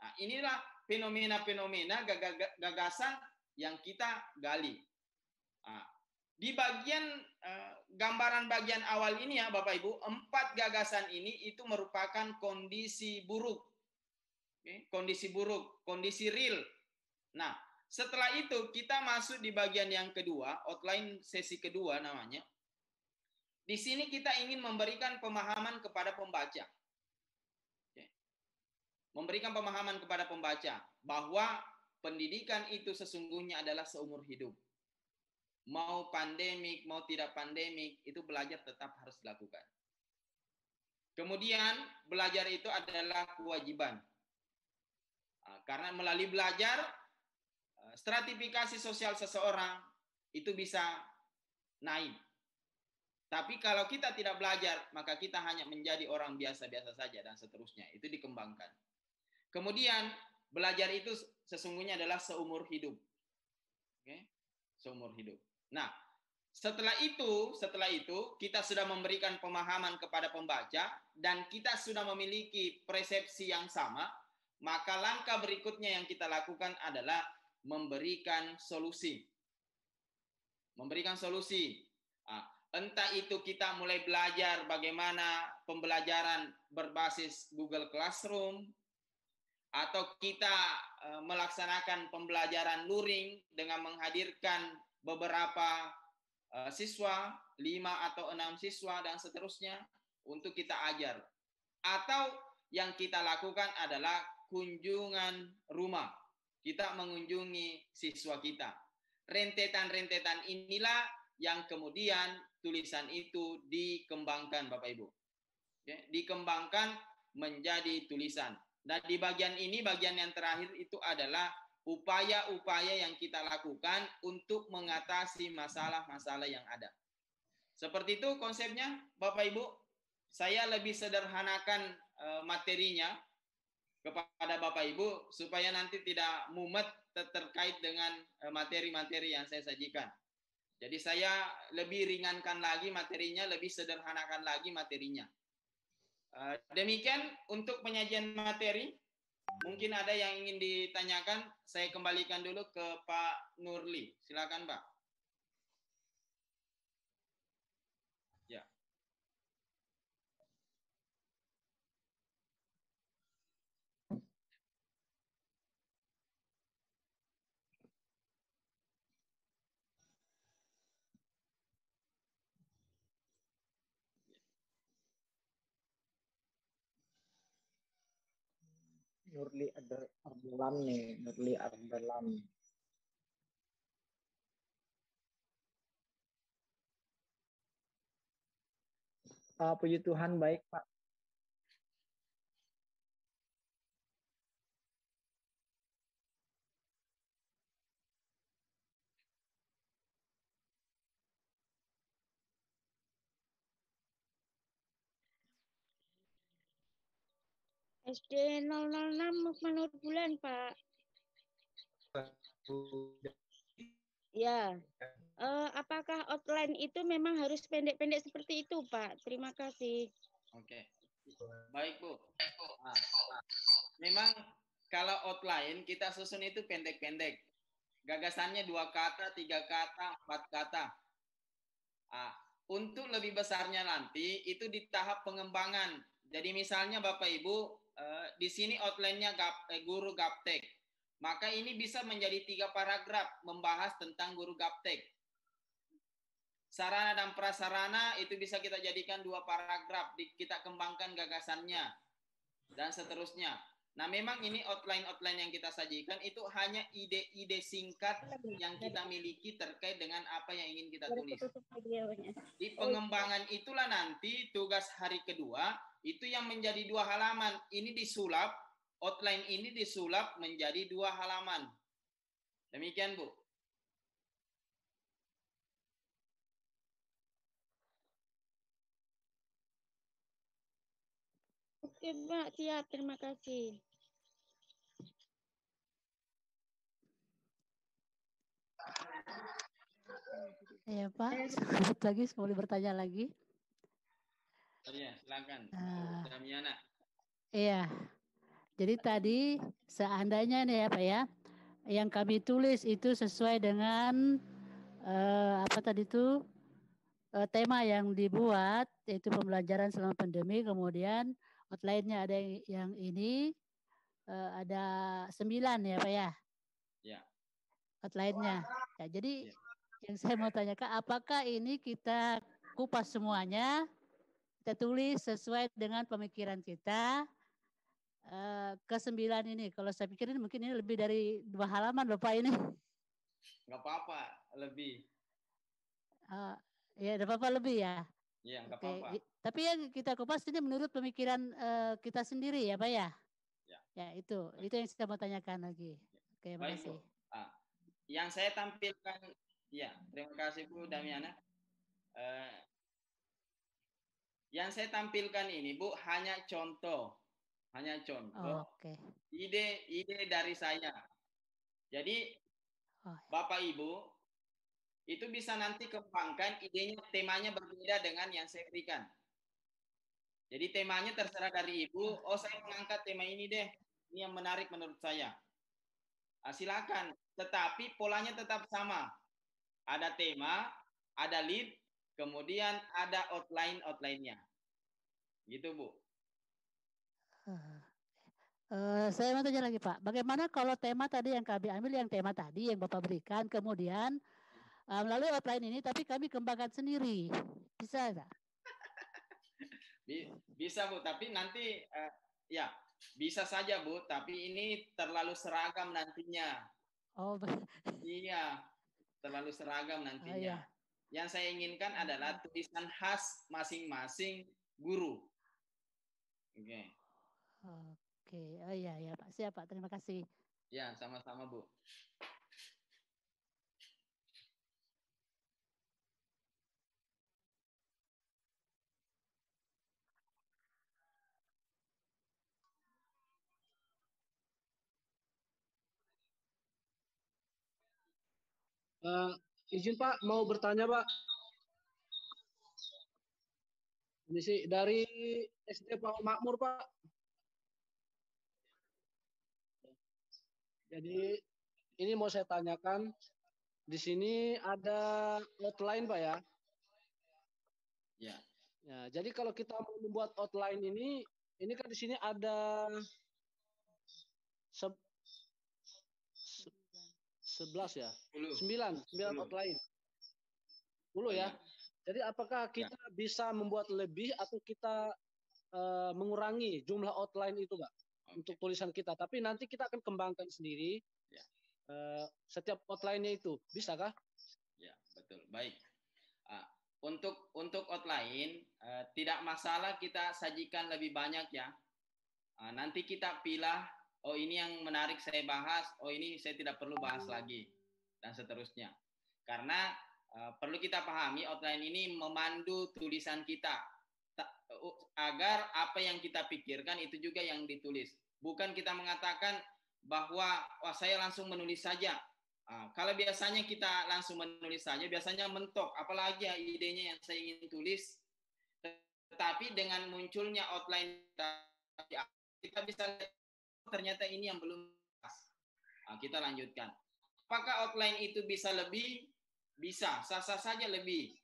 Nah, inilah fenomena-fenomena gagasan yang kita gali. Nah, di bagian gambaran bagian awal ini ya Bapak Ibu, 4 gagasan ini itu merupakan kondisi buruk. Okay? Kondisi buruk, kondisi real. Nah, setelah itu kita masuk di bagian yang kedua, outline sesi kedua namanya. Di sini kita ingin memberikan pemahaman kepada pembaca. Okay? Memberikan pemahaman kepada pembaca bahwa pendidikan itu sesungguhnya adalah seumur hidup. Mau pandemik, mau tidak pandemik, itu belajar tetap harus dilakukan. Kemudian, belajar itu adalah kewajiban. Karena melalui belajar, stratifikasi sosial seseorang itu bisa naik. Tapi kalau kita tidak belajar, maka kita hanya menjadi orang biasa-biasa saja dan seterusnya. Itu dikembangkan. Kemudian, belajar itu sesungguhnya adalah seumur hidup. Oke? Seumur hidup. Nah, setelah itu kita sudah memberikan pemahaman kepada pembaca dan kita sudah memiliki persepsi yang sama, maka langkah berikutnya yang kita lakukan adalah memberikan solusi. Memberikan solusi. Entah itu kita mulai belajar bagaimana pembelajaran berbasis Google Classroom, atau kita melaksanakan pembelajaran luring dengan menghadirkan beberapa siswa, 5 atau 6 siswa dan seterusnya untuk kita ajar. Atau yang kita lakukan adalah kunjungan rumah. Kita mengunjungi siswa kita. Rentetan-rentetan inilah yang kemudian tulisan itu dikembangkan Bapak Ibu. Oke, dikembangkan menjadi tulisan. Dan di bagian ini, bagian yang terakhir itu adalah upaya-upaya yang kita lakukan untuk mengatasi masalah-masalah yang ada. Seperti itu konsepnya Bapak Ibu. Saya lebih sederhanakan materinya kepada Bapak Ibu supaya nanti tidak mumet terkait dengan materi-materi yang saya sajikan. Jadi saya lebih ringankan lagi materinya, lebih sederhanakan lagi materinya. Demikian untuk penyajian materi. Mungkin ada yang ingin ditanyakan, saya kembalikan dulu ke Pak Nurli. Silakan Pak. Ya. Nurli Ardalan nih, Nurli Ardalan. Puji Tuhan baik Pak. SD 006 Manur Bulan, Pak. Ya. Apakah outline itu memang harus pendek-pendek seperti itu, Pak? Terima kasih. Oke. Baik, Bu. Nah, memang kalau outline kita susun itu pendek-pendek. Gagasannya 2 kata, 3 kata, 4 kata. Nah, untuk lebih besarnya nanti itu di tahap pengembangan. Jadi misalnya Bapak Ibu di sini outline-nya guru gaptek. Maka ini bisa menjadi 3 paragraf membahas tentang guru gaptek. Sarana dan prasarana itu bisa kita jadikan 2 paragraf, kita kembangkan gagasannya dan seterusnya. Nah, memang ini outline-outline yang kita sajikan itu hanya ide-ide singkat yang kita miliki terkait dengan apa yang ingin kita tulis. Di pengembangan itulah nanti tugas hari kedua itu yang menjadi 2 halaman. Ini disulap, outline ini disulap menjadi 2 halaman. Demikian, Bu. Oke, Pak, siap. Terima kasih. Ya, Pak. Lagi boleh bertanya lagi? Iya, silakan. Damiana. Iya. Jadi tadi seandainya nih ya, Pak ya, yang kami tulis itu sesuai dengan apa tadi itu tema yang dibuat, yaitu pembelajaran selama pandemi, kemudian outline-nya ada yang ini, ada 9 ya Pak ya? Ya. Outline-nya. Ya, jadi yang saya mau tanyakan, apakah ini kita kupas semuanya, kita tulis sesuai dengan pemikiran kita, ke 9 ini. Kalau saya pikirin mungkin ini lebih dari 2 halaman loh Pak ini. Nggak apa-apa, lebih. Ya, nggak apa-apa lebih ya. Iya, nggak apa-apa. Tapi yang kita kupas ini menurut pemikiran kita sendiri ya Pak ya? Ya. Ya, itu yang saya mau tanyakan lagi. Oke, baik, makasih. Yang saya tampilkan, ya, terima kasih Bu Damiana. Yang saya tampilkan ini Bu hanya contoh. Okay. Ide dari saya. Jadi Bapak Ibu itu bisa nanti kembangkan idenya, temanya berbeda dengan yang saya berikan. Jadi temanya terserah dari Ibu. Oh, saya mengangkat tema ini deh. Ini yang menarik menurut saya. Silakan. Tetapi polanya tetap sama. Ada tema, ada lead, kemudian ada outline-nya. Gitu, Bu. Saya mau tanya lagi, Pak. Bagaimana kalau tema tadi yang kami ambil, yang tema tadi yang Bapak berikan, kemudian melalui outline ini, tapi kami kembangkan sendiri. Bisa nggak? Bisa, Bu. Tapi nanti, ya, bisa saja, Bu. Tapi ini terlalu seragam nantinya. Oh, iya. Terlalu seragam nantinya. Oh, iya. Yang saya inginkan adalah tulisan khas masing-masing guru. Oke. Oke. Oh iya, ya Pak. Siap, Pak. Terima kasih. Ya, sama-sama, Bu. Izin Pak, mau bertanya Pak. Ini sih dari SD Pak Makmur Pak. Jadi ini mau saya tanyakan, di sini ada outline Pak ya? Ya. Ya, jadi kalau kita mau membuat outline ini kan di sini ada 11 ya? 9 outline. 10 ya? Jadi apakah kita bisa membuat lebih atau kita mengurangi jumlah outline itu Pak? Untuk tulisan kita. Tapi nanti kita akan kembangkan sendiri setiap outline-nya itu. Bisakah? Ya, betul. Baik. Untuk outline, tidak masalah kita sajikan lebih banyak ya. Nanti kita pilih, oh ini yang menarik saya bahas, oh ini saya tidak perlu bahas lagi, dan seterusnya. Karena perlu kita pahami outline ini memandu tulisan kita. agar apa yang kita pikirkan itu juga yang ditulis. Bukan kita mengatakan bahwa wah saya langsung menulis saja. Kalau biasanya kita langsung menulis saja, biasanya mentok. Apalagi ya idenya yang saya ingin tulis. Tetapi dengan munculnya outline kita bisa lihat ternyata ini yang belum pas. Kita lanjutkan. Apakah outline itu bisa lebih? Bisa, sah-sah saja lebih.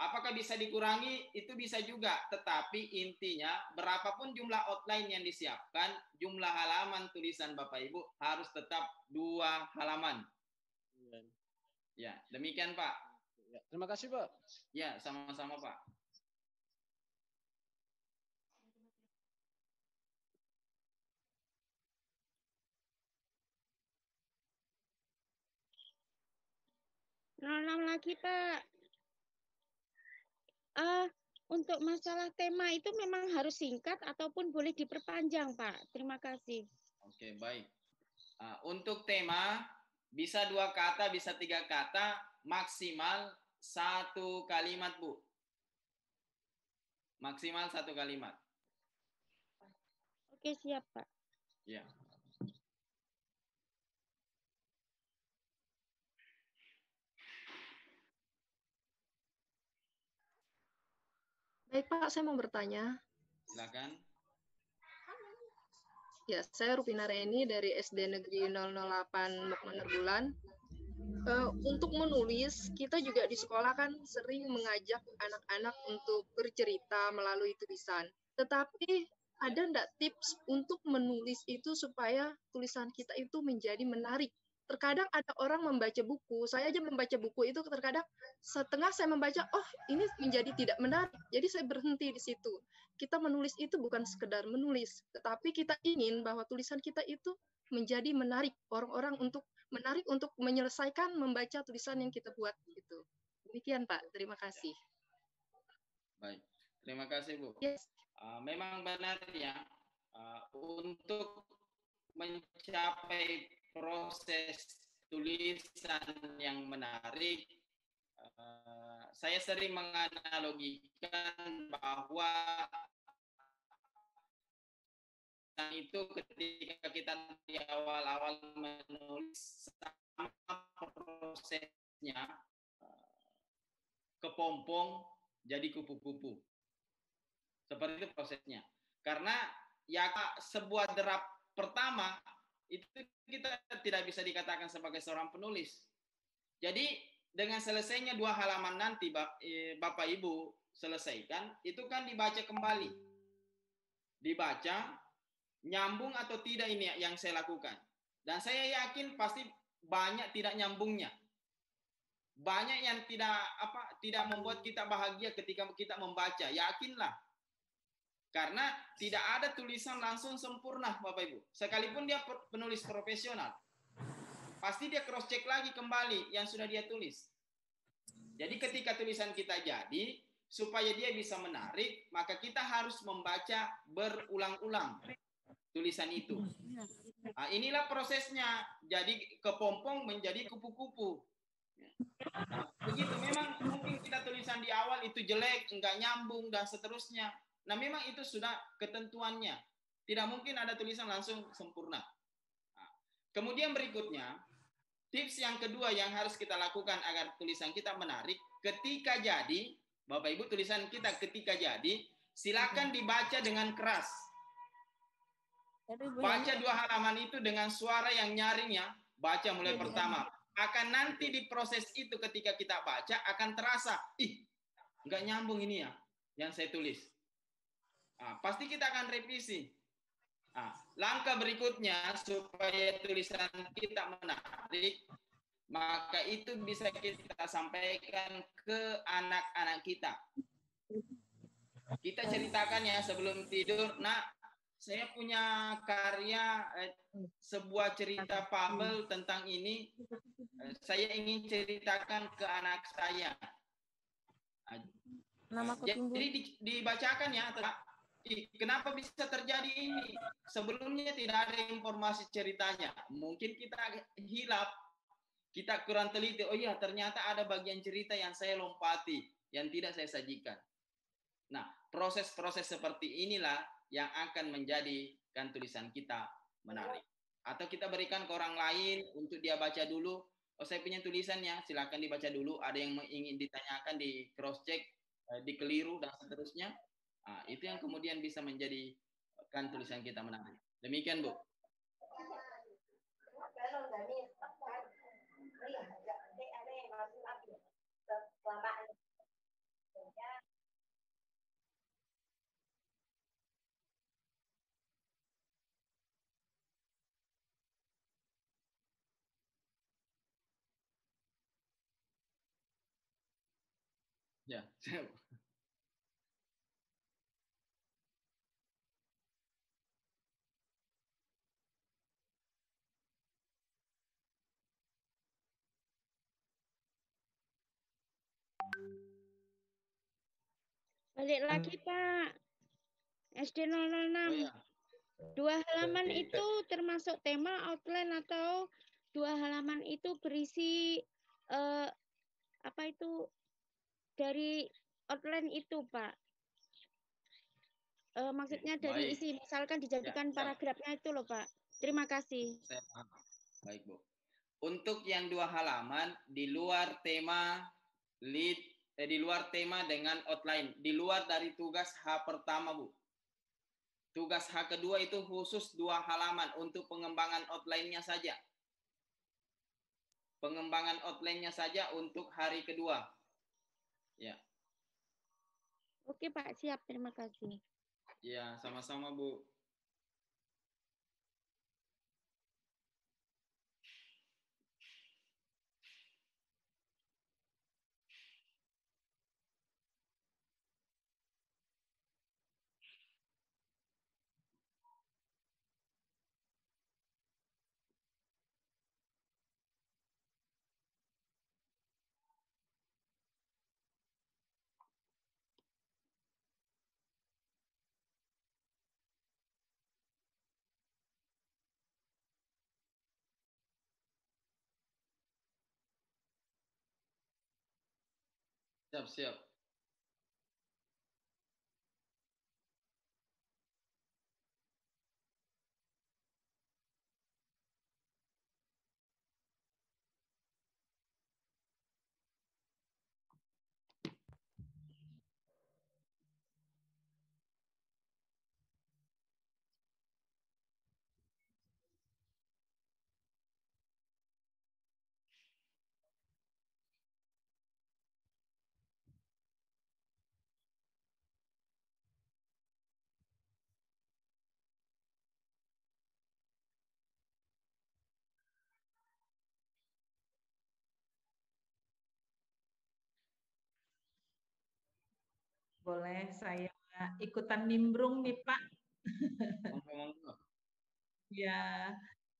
Apakah bisa dikurangi? Itu bisa juga. Tetapi intinya berapapun jumlah outline yang disiapkan, jumlah halaman tulisan Bapak Ibu harus tetap 2 halaman. Ya, demikian Pak. Ya, terima kasih Pak. Ya, sama-sama Pak. Lagi Pak. Untuk masalah tema itu memang harus singkat ataupun boleh diperpanjang Pak. Terima kasih. Oke, baik. Untuk tema bisa 2 kata, bisa 3 kata, maksimal 1 kalimat Bu. Maksimal 1 kalimat. Oke, siap Pak. Ya. Baik Pak, saya mau bertanya. Silakan. Ya, saya Rupina Reni dari SD Negeri 008 Mukmanar Bulan. Untuk menulis, kita juga di sekolah kan sering mengajak anak-anak untuk bercerita melalui tulisan. Tetapi ada enggak tips untuk menulis itu supaya tulisan kita itu menjadi menarik? Terkadang ada orang membaca buku, saya aja membaca buku itu terkadang setengah saya membaca, oh ini menjadi tidak menarik, jadi saya berhenti di situ. Kita menulis itu bukan sekedar menulis, tetapi kita ingin bahwa tulisan kita itu menjadi menarik orang-orang untuk menarik untuk menyelesaikan membaca tulisan yang kita buat gitu. Demikian Pak, terima kasih. Baik, terima kasih Bu. Yes. Memang benar ya, untuk mencapai proses tulisan yang menarik, saya sering menganalogikan bahwa itu ketika kita di awal-awal menulis sama prosesnya kepompong jadi kupu-kupu. Seperti itu prosesnya. Karena ya sebuah draft pertama itu kita tidak bisa dikatakan sebagai seorang penulis. Jadi dengan selesainya 2 halaman nanti Bapak Ibu selesaikan, itu kan dibaca kembali. Dibaca, nyambung atau tidak ini yang saya lakukan. Dan saya yakin pasti banyak tidak nyambungnya. Banyak yang tidak membuat kita bahagia ketika kita membaca. Yakinlah. Karena tidak ada tulisan langsung sempurna, Bapak Ibu. Sekalipun dia penulis profesional, pasti dia cross check lagi kembali yang sudah dia tulis. Jadi ketika tulisan kita jadi, supaya dia bisa menarik, maka kita harus membaca berulang-ulang tulisan itu. Nah, inilah prosesnya. Jadi kepompong menjadi kupu-kupu. Nah, begitu. Memang mungkin kita tulisan di awal itu jelek, enggak nyambung dan seterusnya. Nah, memang itu sudah ketentuannya. Tidak mungkin ada tulisan langsung sempurna. Nah, kemudian berikutnya, tips yang kedua yang harus kita lakukan agar tulisan kita menarik, ketika jadi, Bapak Ibu tulisan kita ketika jadi, silakan dibaca dengan keras. Baca 2 halaman itu dengan suara yang nyaring ya. Baca mulai pertama. Akan nanti di proses itu ketika kita baca, akan terasa, nggak nyambung ini ya, yang saya tulis. Pasti kita akan revisi. Langkah berikutnya supaya tulisan kita menarik, maka itu bisa kita sampaikan ke anak-anak kita. Kita ceritakan ya sebelum tidur, nak, saya punya karya sebuah cerita fabel tentang ini. Saya ingin ceritakan ke anak saya. Jadi dibacakan ya. Kenapa bisa terjadi ini? Sebelumnya tidak ada informasi ceritanya. Mungkin kita hilap, kita kurang teliti. Oh iya, ternyata ada bagian cerita yang saya lompati, yang tidak saya sajikan. Nah, proses-proses seperti inilah yang akan menjadikan tulisan kita menarik. Atau kita berikan ke orang lain untuk dia baca dulu. Oh, saya punya tulisannya, silakan dibaca dulu. Ada yang ingin ditanyakan, di cross check, dikeliru dan seterusnya. Nah, itu yang kemudian bisa menjadikan tulisan kita menarik. Demikian, Bu. Ya, Balik lagi Pak. SD 006. Oh, ya. 2 halaman itu termasuk tema outline atau 2 halaman itu berisi apa itu dari outline itu Pak? Maksudnya dari Baik. isi, misalkan dijadikan Ya, paragrafnya itu loh Pak. Terima kasih. Saya paham. Baik, Bu. Untuk yang 2 halaman di luar tema di luar tema dengan outline, di luar dari tugas H pertama, Bu. Tugas H kedua itu khusus 2 halaman untuk pengembangan outline-nya saja. Pengembangan outline-nya saja untuk hari kedua. Ya. Oke Pak, siap. Terima kasih. Ya, sama-sama Bu. Siap. Boleh saya ikutan nimbrung nih Pak?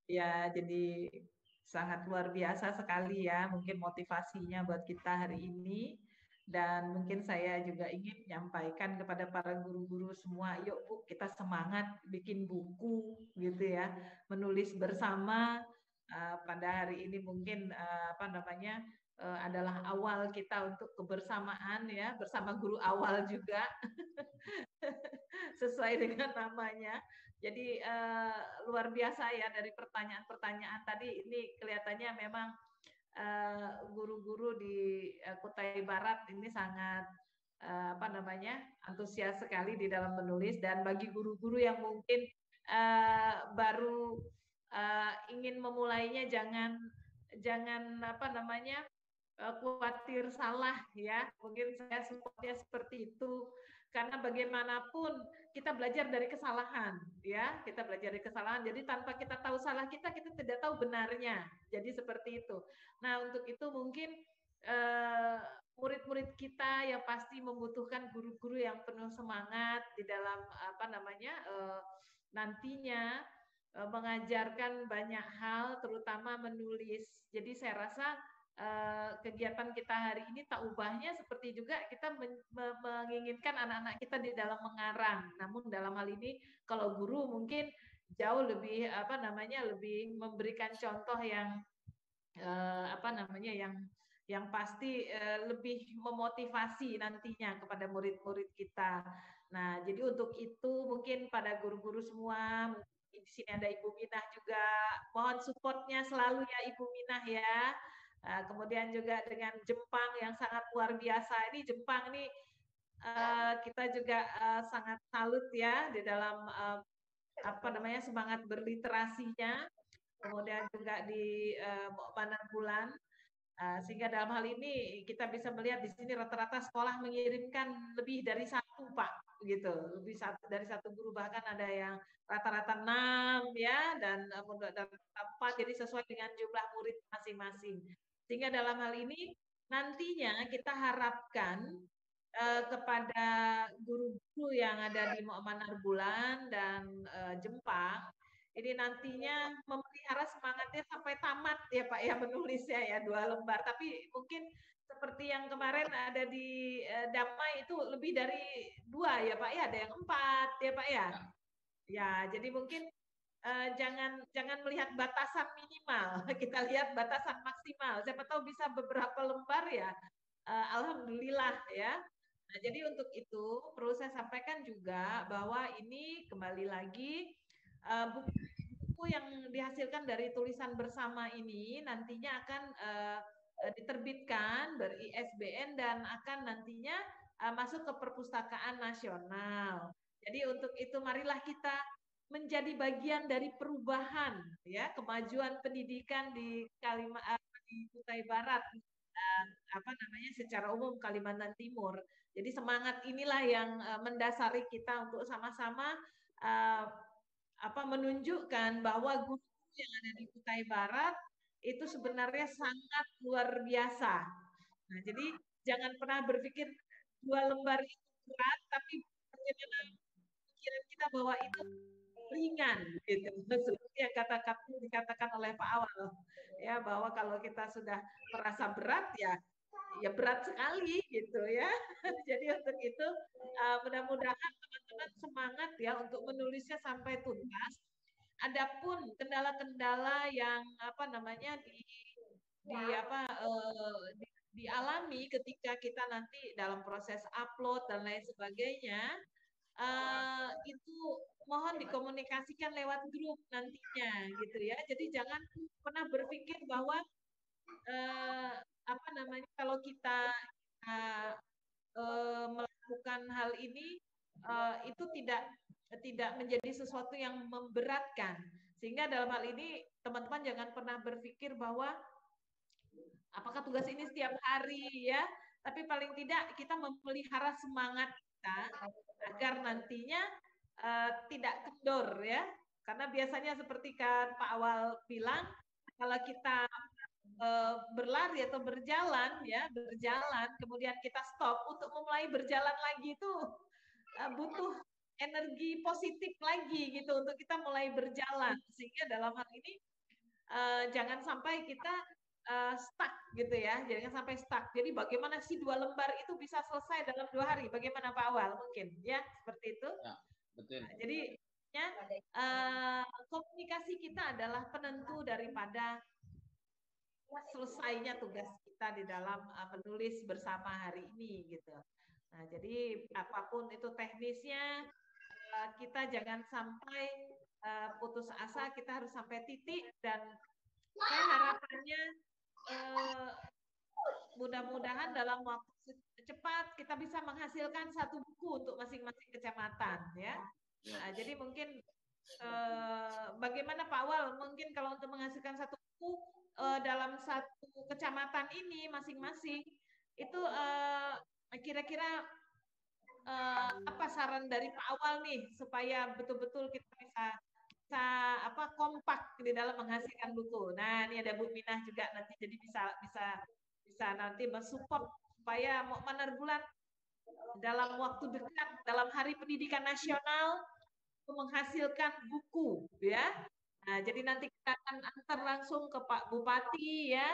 Ya, jadi sangat luar biasa sekali ya mungkin motivasinya buat kita hari ini. Dan mungkin saya juga ingin menyampaikan kepada para guru-guru semua, yuk Bu, kita semangat bikin buku gitu ya, menulis bersama. Pada hari ini mungkin adalah awal kita untuk kebersamaan ya, bersama guru awal juga. Sesuai dengan namanya. Jadi luar biasa ya, dari pertanyaan-pertanyaan tadi ini kelihatannya memang guru-guru di Kutai Barat ini sangat antusias sekali di dalam menulis. Dan bagi guru-guru yang mungkin baru ingin memulainya, jangan khawatir salah ya. Mungkin saya supportnya seperti itu, karena bagaimanapun kita belajar dari kesalahan ya, kita belajar dari kesalahan. Jadi tanpa kita tahu salah kita tidak tahu benarnya. Jadi seperti itu. Nah, untuk itu mungkin murid-murid kita yang pasti membutuhkan guru-guru yang penuh semangat di dalam nantinya mengajarkan banyak hal, terutama menulis. Jadi saya rasa kegiatan kita hari ini tak ubahnya seperti juga kita menginginkan anak-anak kita di dalam mengarang. Namun dalam hal ini kalau guru mungkin jauh lebih lebih memberikan contoh yang yang pasti lebih memotivasi nantinya kepada murid-murid kita. Nah, jadi untuk itu mungkin pada guru-guru semua, di sini ada Ibu Minah juga, mohon supportnya selalu ya Ibu Minah ya. Kemudian juga dengan Jepang yang sangat luar biasa. Ini Jepang ini kita juga sangat salut ya di dalam semangat berliterasinya. Kemudian juga di Mukmanar Bulan. Sehingga dalam hal ini kita bisa melihat di sini rata-rata sekolah mengirimkan lebih dari satu Pak, gitu, lebih dari satu guru, bahkan ada yang rata-rata 6 ya, dan 4, jadi sesuai dengan jumlah murid masing-masing. Sehingga dalam hal ini nantinya kita harapkan kepada guru-guru yang ada di Mukmanar Bulan dan Jepang ini nantinya memelihara semangatnya sampai tamat ya Pak ya menulisnya ya 2 lembar. Tapi mungkin seperti yang kemarin ada di Damai itu lebih dari 2 ya Pak ya, ada yang 4 ya Pak ya. Ya, jadi mungkin jangan melihat batasan minimal, kita lihat batasan maksimal. Siapa tahu bisa beberapa lembar ya, alhamdulillah ya. Nah, jadi untuk itu perlu saya sampaikan juga bahwa ini kembali lagi buku yang dihasilkan dari tulisan bersama ini nantinya akan diterbitkan ber-ISBN dan akan nantinya masuk ke perpustakaan nasional. Jadi untuk itu marilah kita menjadi bagian dari perubahan ya kemajuan pendidikan di Kutai Barat secara umum Kalimantan Timur. Jadi semangat inilah yang mendasari kita untuk sama-sama menunjukkan bahwa guru yang ada di Kutai Barat itu sebenarnya sangat luar biasa. Nah, jadi jangan pernah berpikir 2 lembar itu berat, tapi bagaimana pikiran kita bahwa itu ringan, gitu. Seperti yang dikatakan oleh Pak Awal, ya bahwa kalau kita sudah merasa berat ya berat sekali gitu ya. Jadi untuk itu mudah-mudahan teman-teman semangat ya untuk menulisnya sampai tuntas. Adapun kendala-kendala yang dialami ketika kita nanti dalam proses upload dan lain sebagainya, itu mohon dikomunikasikan lewat grup nantinya gitu ya. Jadi jangan pernah berpikir bahwa kalau kita melakukan hal ini itu tidak menjadi sesuatu yang memberatkan. Sehingga dalam hal ini teman-teman jangan pernah berpikir bahwa apakah tugas ini setiap hari ya, tapi paling tidak kita memelihara semangat kita agar nantinya tidak kendor ya. Karena biasanya seperti kan Pak Awal bilang, kalau kita berlari atau berjalan kemudian kita stop untuk memulai berjalan lagi itu butuh energi positif lagi gitu untuk kita mulai berjalan, sehingga dalam hal ini jangan sampai kita stuck gitu ya, jangan sampai stuck. Jadi bagaimana sih 2 lembar itu bisa selesai dalam 2 hari, bagaimana Pak Awal mungkin ya seperti itu ya, betul. Nah, jadi komunikasi kita adalah penentu daripada selesainya tugas kita di dalam menulis bersama hari ini gitu. Nah, jadi apapun itu teknisnya kita jangan sampai putus asa, kita harus sampai titik, dan saya harapannya mudah-mudahan dalam waktu cepat kita bisa menghasilkan 1 buku untuk masing-masing kecamatan ya. Nah, jadi mungkin bagaimana Pak Awal mungkin kalau untuk menghasilkan 1 buku dalam 1 kecamatan ini masing-masing itu kira-kira apa saran dari Pak Awal nih supaya betul-betul kita bisa kompak di dalam menghasilkan buku. Nah, ini ada Bu Minah juga nanti, jadi bisa nanti mensupport supaya Mukmanar Bulan dalam waktu dekat dalam Hari Pendidikan Nasional menghasilkan buku ya. Nah, jadi nanti kita akan antar langsung ke Pak Bupati ya,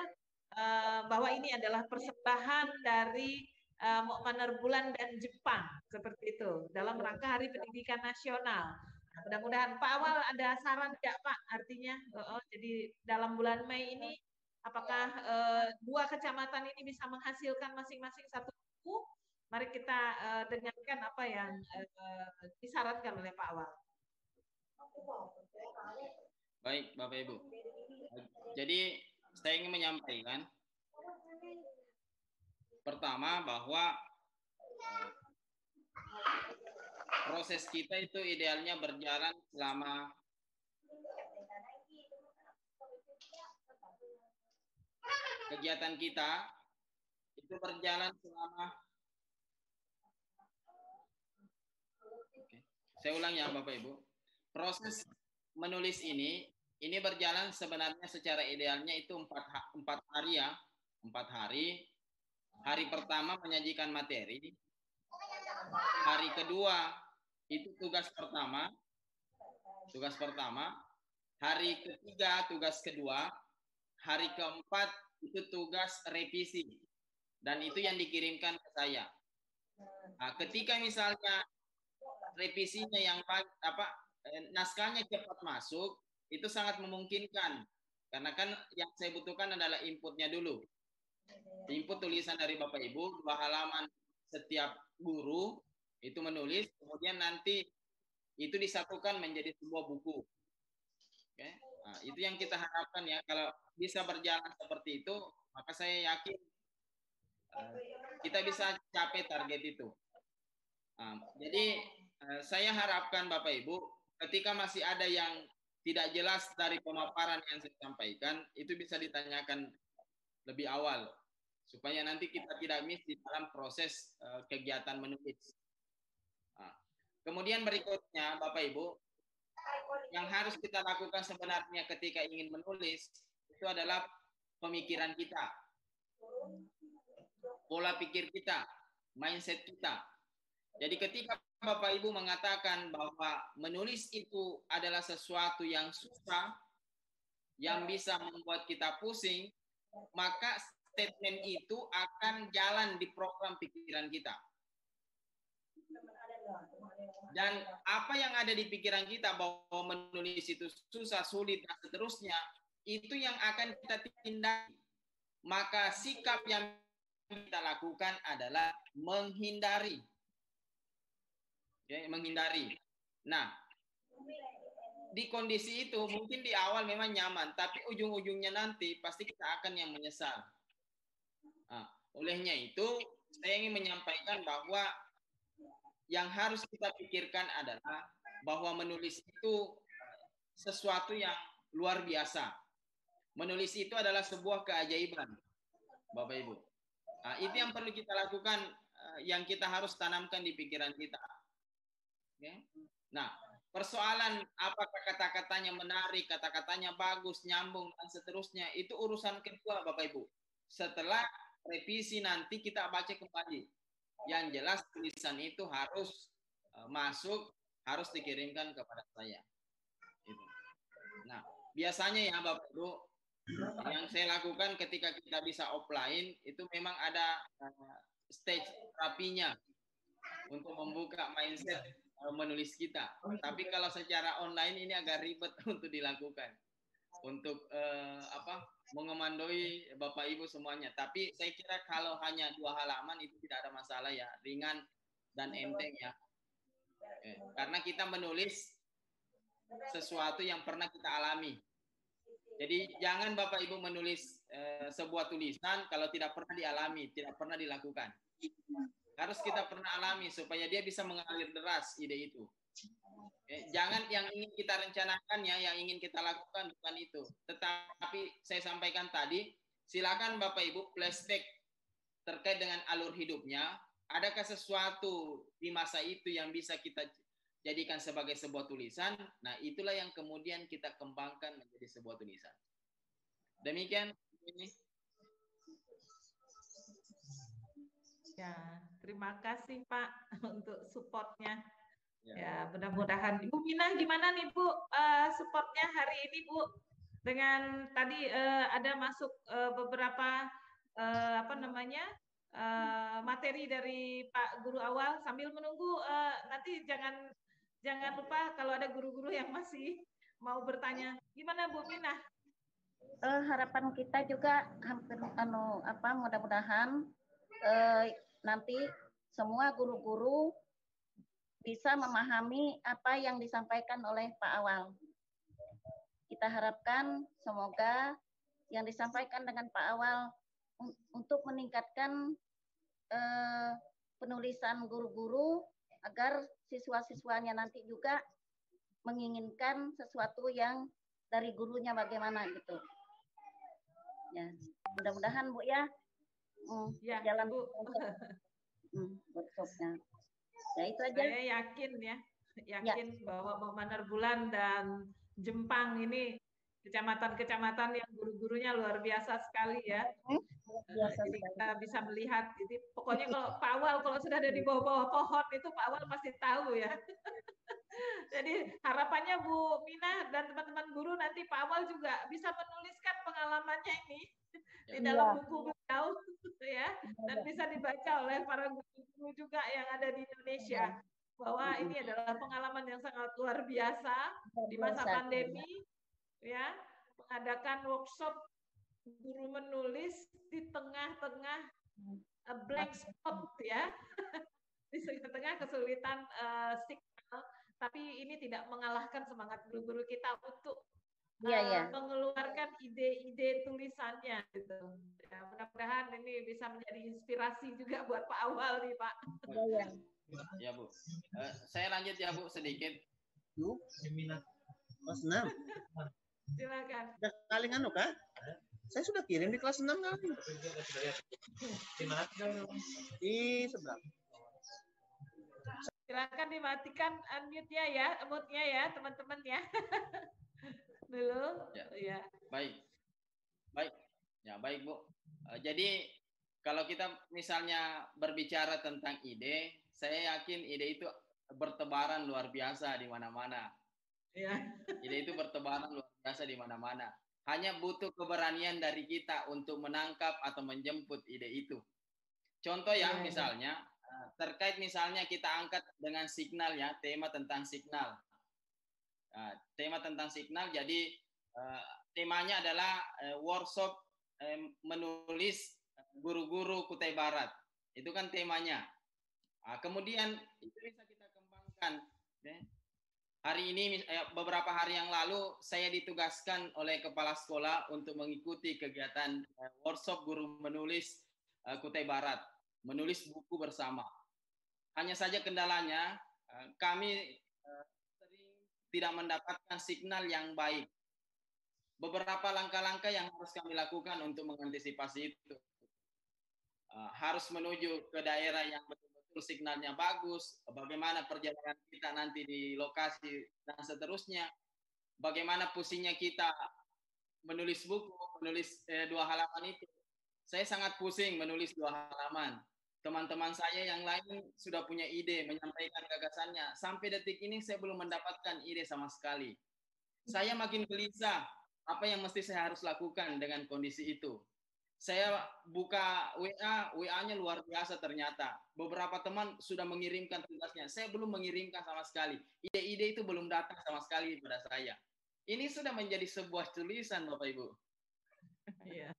bahwa ini adalah persembahan dari Mukmanar Bulan dan Jepang seperti itu dalam rangka Hari Pendidikan Nasional. Nah, mudah-mudahan Pak Awal ada saran tidak Pak? Artinya, jadi dalam bulan Mei ini apakah 2 kecamatan ini bisa menghasilkan masing-masing 1 buku Mari kita dengarkan apa yang disarankan oleh Pak Awal. Baik, Bapak Ibu. Jadi saya ingin menyampaikan pertama bahwa proses kita itu idealnya berjalan selama kegiatan kita itu berjalan selama Saya ulang ya Bapak Ibu. Proses menulis ini berjalan sebenarnya secara idealnya itu 4 hari ya. 4 hari. Hari pertama menyajikan materi. Hari kedua itu tugas pertama. Hari ketiga tugas kedua. Hari keempat itu tugas revisi. Dan itu yang dikirimkan ke saya. Nah, ketika misalnya revisinya yang naskahnya cepat masuk, itu sangat memungkinkan. Karena kan yang saya butuhkan adalah inputnya dulu. Input tulisan dari Bapak Ibu, 2 halaman setiap guru, itu menulis, kemudian nanti itu disatukan menjadi sebuah buku. Oke? Nah, itu yang kita harapkan ya. Kalau bisa berjalan seperti itu, maka saya yakin kita bisa capai target itu. Nah, jadi saya harapkan Bapak Ibu, ketika masih ada yang tidak jelas dari pemaparan yang saya sampaikan, itu bisa ditanyakan lebih awal, supaya nanti kita tidak miss di dalam proses kegiatan menulis. Nah, kemudian berikutnya, Bapak Ibu, yang harus kita lakukan sebenarnya ketika ingin menulis, itu adalah pemikiran kita, pola pikir kita, mindset kita. Jadi ketika Bapak Ibu mengatakan bahwa menulis itu adalah sesuatu yang susah, yang bisa membuat kita pusing, maka statement itu akan jalan di program pikiran kita. Dan apa yang ada di pikiran kita bahwa menulis itu susah, sulit, dan seterusnya, itu yang akan kita tindaki. Maka sikap yang kita lakukan adalah menghindari. Menghindari. Nah, di kondisi itu mungkin di awal memang nyaman, tapi ujung-ujungnya nanti pasti kita akan yang menyesal. Nah, olehnya itu saya ingin menyampaikan bahwa yang harus kita pikirkan adalah bahwa menulis itu sesuatu yang luar biasa. Menulis itu adalah sebuah keajaiban, Bapak Ibu. Nah, itu yang perlu kita lakukan, yang kita harus tanamkan di pikiran kita. Okay. Nah, persoalan apakah kata-katanya menarik, kata-katanya bagus, nyambung, dan seterusnya, itu urusan kedua, Bapak Ibu. Setelah revisi nanti kita baca kembali. Yang jelas tulisan itu harus masuk, harus dikirimkan kepada saya. Itu. Nah, biasanya ya Bapak Ibu, yang saya lakukan ketika kita bisa offline, itu memang ada stage terapinya untuk membuka mindset menulis kita. Tapi kalau secara online ini agak ribet untuk dilakukan, untuk mengomandoi Bapak Ibu semuanya. Tapi saya kira kalau hanya 2 halaman itu tidak ada masalah ya, ringan dan enteng ya. Karena kita menulis sesuatu yang pernah kita alami. Jadi jangan Bapak Ibu menulis sebuah tulisan kalau tidak pernah dialami, tidak pernah dilakukan. Harus kita pernah alami supaya dia bisa mengalir deras ide itu. Jangan yang ingin kita rencanakan ya, yang ingin kita lakukan bukan itu. Tetapi saya sampaikan tadi, silakan Bapak Ibu flashback terkait dengan alur hidupnya. Adakah sesuatu di masa itu yang bisa kita jadikan sebagai sebuah tulisan? Nah, itulah yang kemudian kita kembangkan menjadi sebuah tulisan. Demikian ini. Ya, terima kasih Pak untuk supportnya. Ya, mudah-mudahan. Ibu Minah gimana nih Bu supportnya hari ini Bu? Dengan tadi ada masuk beberapa materi dari Pak Guru Awal. Sambil menunggu nanti jangan lupa kalau ada guru-guru yang masih mau bertanya. Gimana Bu Minah? Harapan kita juga hampir mudah-mudahan nanti semua guru-guru bisa memahami apa yang disampaikan oleh Pak Awal. Kita harapkan semoga yang disampaikan dengan Pak Awal untuk meningkatkan penulisan guru-guru agar siswa-siswanya nanti juga menginginkan sesuatu yang dari gurunya bagaimana gitu. Ya, mudah-mudahan Bu ya, ya jalan Bu. workshopnya. Ya itu aja. Saya yakin bahwa Maner Bulan dan Jempang ini kecamatan-kecamatan yang guru-gurunya luar biasa sekali ya. Jadi kita bisa melihat, jadi pokoknya kalau Pak Awal kalau sudah ada di bawah-bawah pohon itu Pak Awal pasti tahu ya. Jadi harapannya Bu Mina dan teman-teman guru nanti Pak Awal juga bisa menuliskan pengalamannya ini di dalam buku beliau ya, dan bisa dibaca oleh para guru juga yang ada di Indonesia, bahwa ini adalah pengalaman yang sangat luar biasa di masa pandemi ya, mengadakan workshop guru menulis di tengah-tengah blank spot ya, di tengah kesulitan signal, tapi ini tidak mengalahkan semangat guru-guru kita untuk mengeluarkan ide-ide tulisannya gitu. Ya, mudah-mudahan ini bisa menjadi inspirasi juga buat Pak Awal nih Pak. Ya Bu, saya lanjut ya Bu sedikit. Bu, kelas 6. Silakan. Udah kali nganu kah? Saya sudah kirim di kelas 6 kali. Di sebelah. Silakan dimatikan unmute-nya ya, mute-nya ya teman-teman ya. Dulu. Ya. Baik. Ya, baik Bu. Jadi kalau kita misalnya berbicara tentang ide, saya yakin ide itu bertebaran luar biasa di mana-mana. Ya. Ide itu bertebaran luar biasa di mana-mana. Hanya butuh keberanian dari kita untuk menangkap atau menjemput ide itu. Contoh ya, misalnya terkait misalnya kita angkat dengan signal ya, tema tentang signal. Tema tentang signal, jadi temanya adalah workshop menulis guru-guru Kutai Barat. Itu kan temanya. Kemudian itu bisa kita kembangkan. Hari ini, beberapa hari yang lalu, saya ditugaskan oleh kepala sekolah untuk mengikuti kegiatan workshop guru menulis Kutai Barat, menulis buku bersama. Hanya saja kendalanya, kami sering tidak mendapatkan signal yang baik. Beberapa langkah-langkah yang harus kami lakukan untuk mengantisipasi itu. Harus menuju ke daerah yang betul-betul signalnya bagus, bagaimana perjalanan kita nanti di lokasi, dan seterusnya. Bagaimana pusingnya kita menulis buku, menulis 2 halaman itu. Saya sangat pusing menulis 2 halaman. Teman-teman saya yang lain sudah punya ide, menyampaikan gagasannya. Sampai detik ini saya belum mendapatkan ide sama sekali. Saya makin gelisah, apa yang mesti saya harus lakukan dengan kondisi itu. Saya buka WA-nya luar biasa ternyata. Beberapa teman sudah mengirimkan tugasnya. Saya belum mengirimkan sama sekali. Ide-ide itu belum datang sama sekali pada saya. Ini sudah menjadi sebuah tulisan, Bapak Ibu. Iya.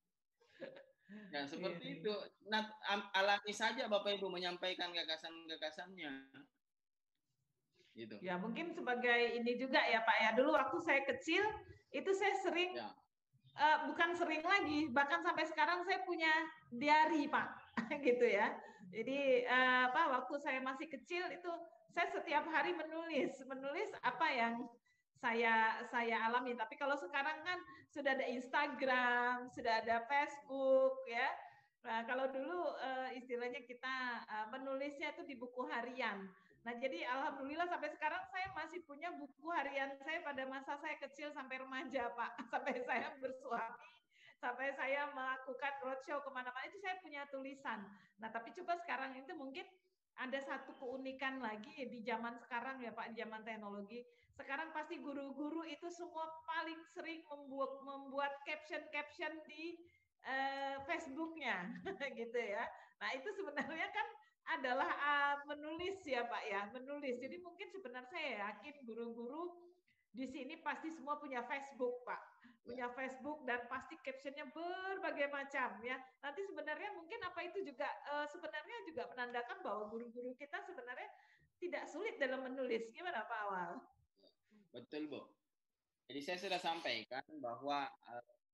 Ya, seperti itu. Nah, alami saja Bapak Ibu menyampaikan gagasan-gagasannya. Gitu. Ya, mungkin sebagai ini juga ya Pak ya. Dulu waktu saya kecil, itu saya sering bukan sering lagi, bahkan sampai sekarang saya punya diary Pak, gitu ya. Jadi waktu saya masih kecil itu saya setiap hari menulis apa yang saya alami. Tapi kalau sekarang kan sudah ada Instagram, sudah ada Facebook ya. Nah, kalau dulu istilahnya kita menulisnya itu di buku harian. Nah, jadi alhamdulillah sampai sekarang saya masih punya buku harian saya pada masa saya kecil sampai remaja, Pak. Sampai saya bersuami, sampai saya melakukan roadshow kemana-mana, itu saya punya tulisan. Nah, tapi coba sekarang itu mungkin ada satu keunikan lagi di zaman sekarang ya Pak, di zaman teknologi. Sekarang pasti guru-guru itu semua paling sering membuat caption-caption di Facebook-nya, gitu ya. Nah, itu sebenarnya kan adalah menulis ya Pak ya, menulis. Jadi mungkin sebenarnya saya yakin guru-guru di sini pasti semua punya Facebook Pak. punya Facebook, dan pasti captionnya berbagai macam ya. Nanti sebenarnya mungkin apa itu juga sebenarnya juga menandakan bahwa guru-guru kita sebenarnya tidak sulit dalam menulis. Gimana Pak Awal? Betul Bu. Jadi saya sudah sampaikan bahwa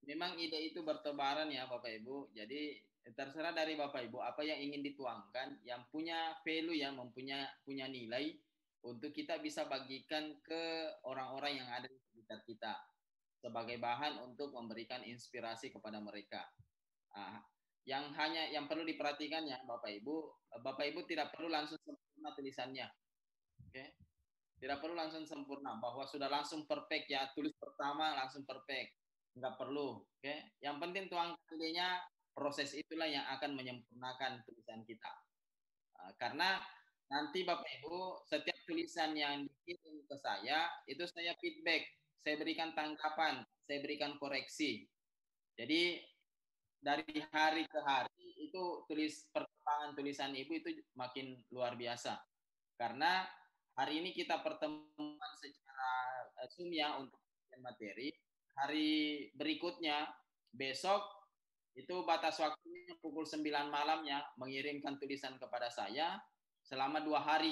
memang ide itu bertebaran ya Bapak Ibu. Jadi terserah dari Bapak Ibu apa yang ingin dituangkan, yang punya value, yang punya nilai untuk kita bisa bagikan ke orang-orang yang ada di sekitar kita sebagai bahan untuk memberikan inspirasi kepada mereka. Yang perlu diperhatikan ya Bapak Ibu tidak perlu langsung sempurna tulisannya. Oke. Tidak perlu langsung sempurna bahwa sudah langsung perfect ya, tulis pertama langsung perfect. Enggak perlu, oke. Yang penting tuang idenya, proses itulah yang akan menyempurnakan tulisan kita. Karena nanti Bapak Ibu, setiap tulisan yang dikirim ke saya, itu saya feedback, saya berikan tanggapan, saya berikan koreksi. Jadi dari hari ke hari itu perkembangan tulisan Ibu itu makin luar biasa. Karena hari ini kita pertemuan secara Zoom ya untuk materi. Hari berikutnya, besok, itu batas waktunya pukul 9 malam ya, mengirimkan tulisan kepada saya selama 2 hari.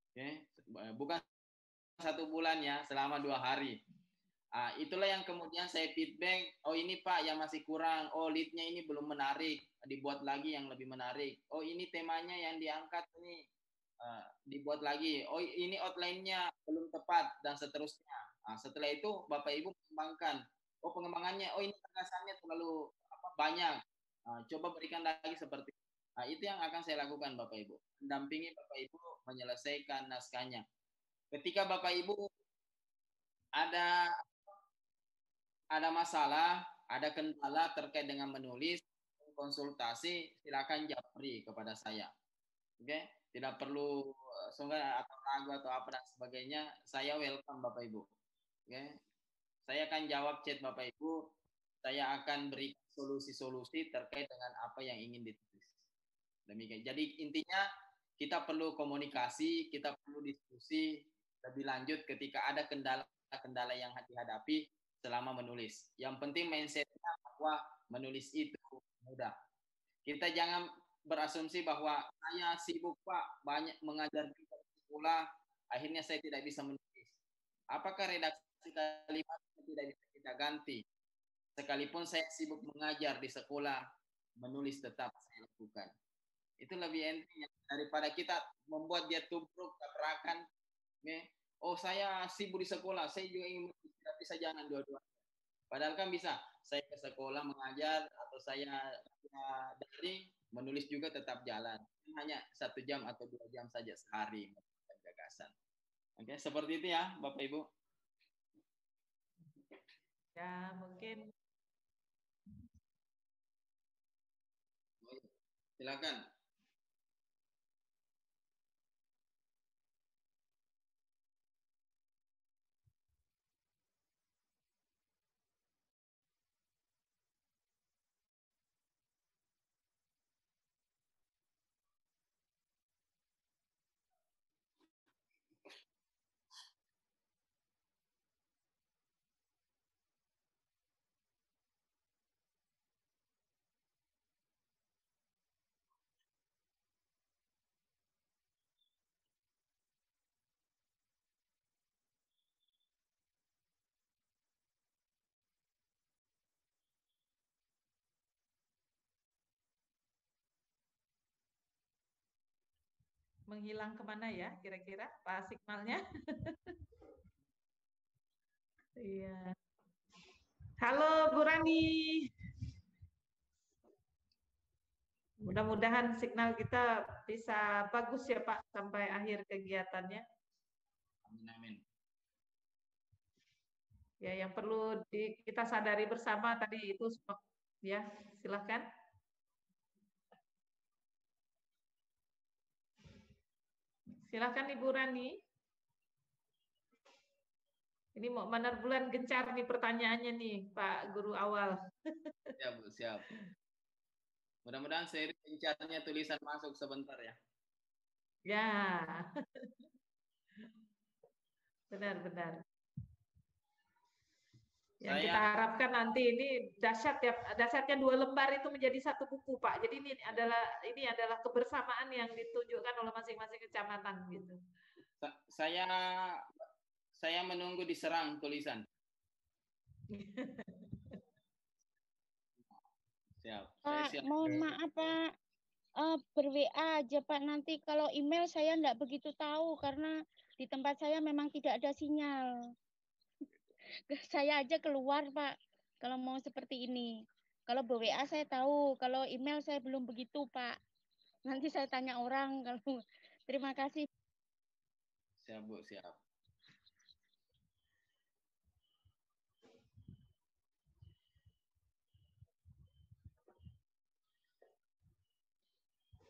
Oke? Bukan 1 bulan ya, selama 2 hari. Itulah yang kemudian saya feedback, oh ini Pak yang masih kurang, oh lead-nya ini belum menarik, dibuat lagi yang lebih menarik. Oh ini temanya yang diangkat ini dibuat lagi, oh ini outline-nya belum tepat, dan seterusnya. Setelah itu Bapak Ibu mengembangkan, oh pengembangannya, oh ini penegasannya terlalu banyak, coba berikan lagi seperti itu. Itu yang akan saya lakukan Bapak Ibu, mendampingi Bapak Ibu menyelesaikan naskahnya. Ketika Bapak Ibu ada masalah, ada kendala terkait dengan menulis, konsultasi, silakan japri kepada saya. Oke, tidak perlu sungkan atau ragu atau apa dan sebagainya. Saya welcome Bapak Ibu. Oke, saya akan jawab chat Bapak Ibu. Saya akan beri solusi-solusi terkait dengan apa yang ingin ditulis. Demikian. Jadi intinya kita perlu komunikasi, kita perlu diskusi lebih lanjut ketika ada kendala-kendala yang dihadapi selama menulis. Yang penting mindsetnya bahwa menulis itu mudah. Kita jangan berasumsi bahwa saya sibuk Pak, banyak mengajar di sekolah, akhirnya saya tidak bisa menulis. Apakah redaksi kalimat tidak bisa kita ganti? Sekalipun saya sibuk mengajar di sekolah, menulis tetap saya lakukan. Itu lebih enteng daripada kita membuat dia tubruk, tabrakan. Oh saya sibuk di sekolah, saya juga ingin menulis, tidak bisa, jangan dua-duanya. Padahal kan bisa, saya ke sekolah mengajar atau saya daring, menulis juga tetap jalan. Hanya 1 jam atau 2 jam saja sehari melakukan gagasan. Oke, seperti itu ya Bapak Ibu. Ya, mungkin. Silakan. Menghilang kemana ya kira-kira Pak signalnya? Iya. Halo Bu Rani. Mudah-mudahan signal kita bisa bagus ya Pak sampai akhir kegiatannya. Amin, amin. Ya, yang perlu kita sadari bersama tadi itu ya, silakan. Silakan Ibu Rani. Ini mau mana bulan gencar nih pertanyaannya nih Pak Guru Awal. Siap Bu, siap. Mudah-mudahan seri gencarnya tulisan masuk sebentar ya. Ya. Benar-benar. Yang kita harapkan nanti ini dahsyatnya 2 lembar itu menjadi 1 buku, Pak. Jadi ini adalah kebersamaan yang ditunjukkan oleh masing-masing kecamatan gitu. Saya menunggu diserang tulisan. Siap. Pak, mohon maaf Pak, ber-WA aja Pak. Nanti kalau email saya enggak begitu tahu karena di tempat saya memang tidak ada sinyal. Saya aja keluar Pak kalau mau seperti ini. Kalau ber-WA saya tahu, kalau email saya belum begitu Pak. Nanti saya tanya orang kalau. Terima kasih. Siap Bu, siap.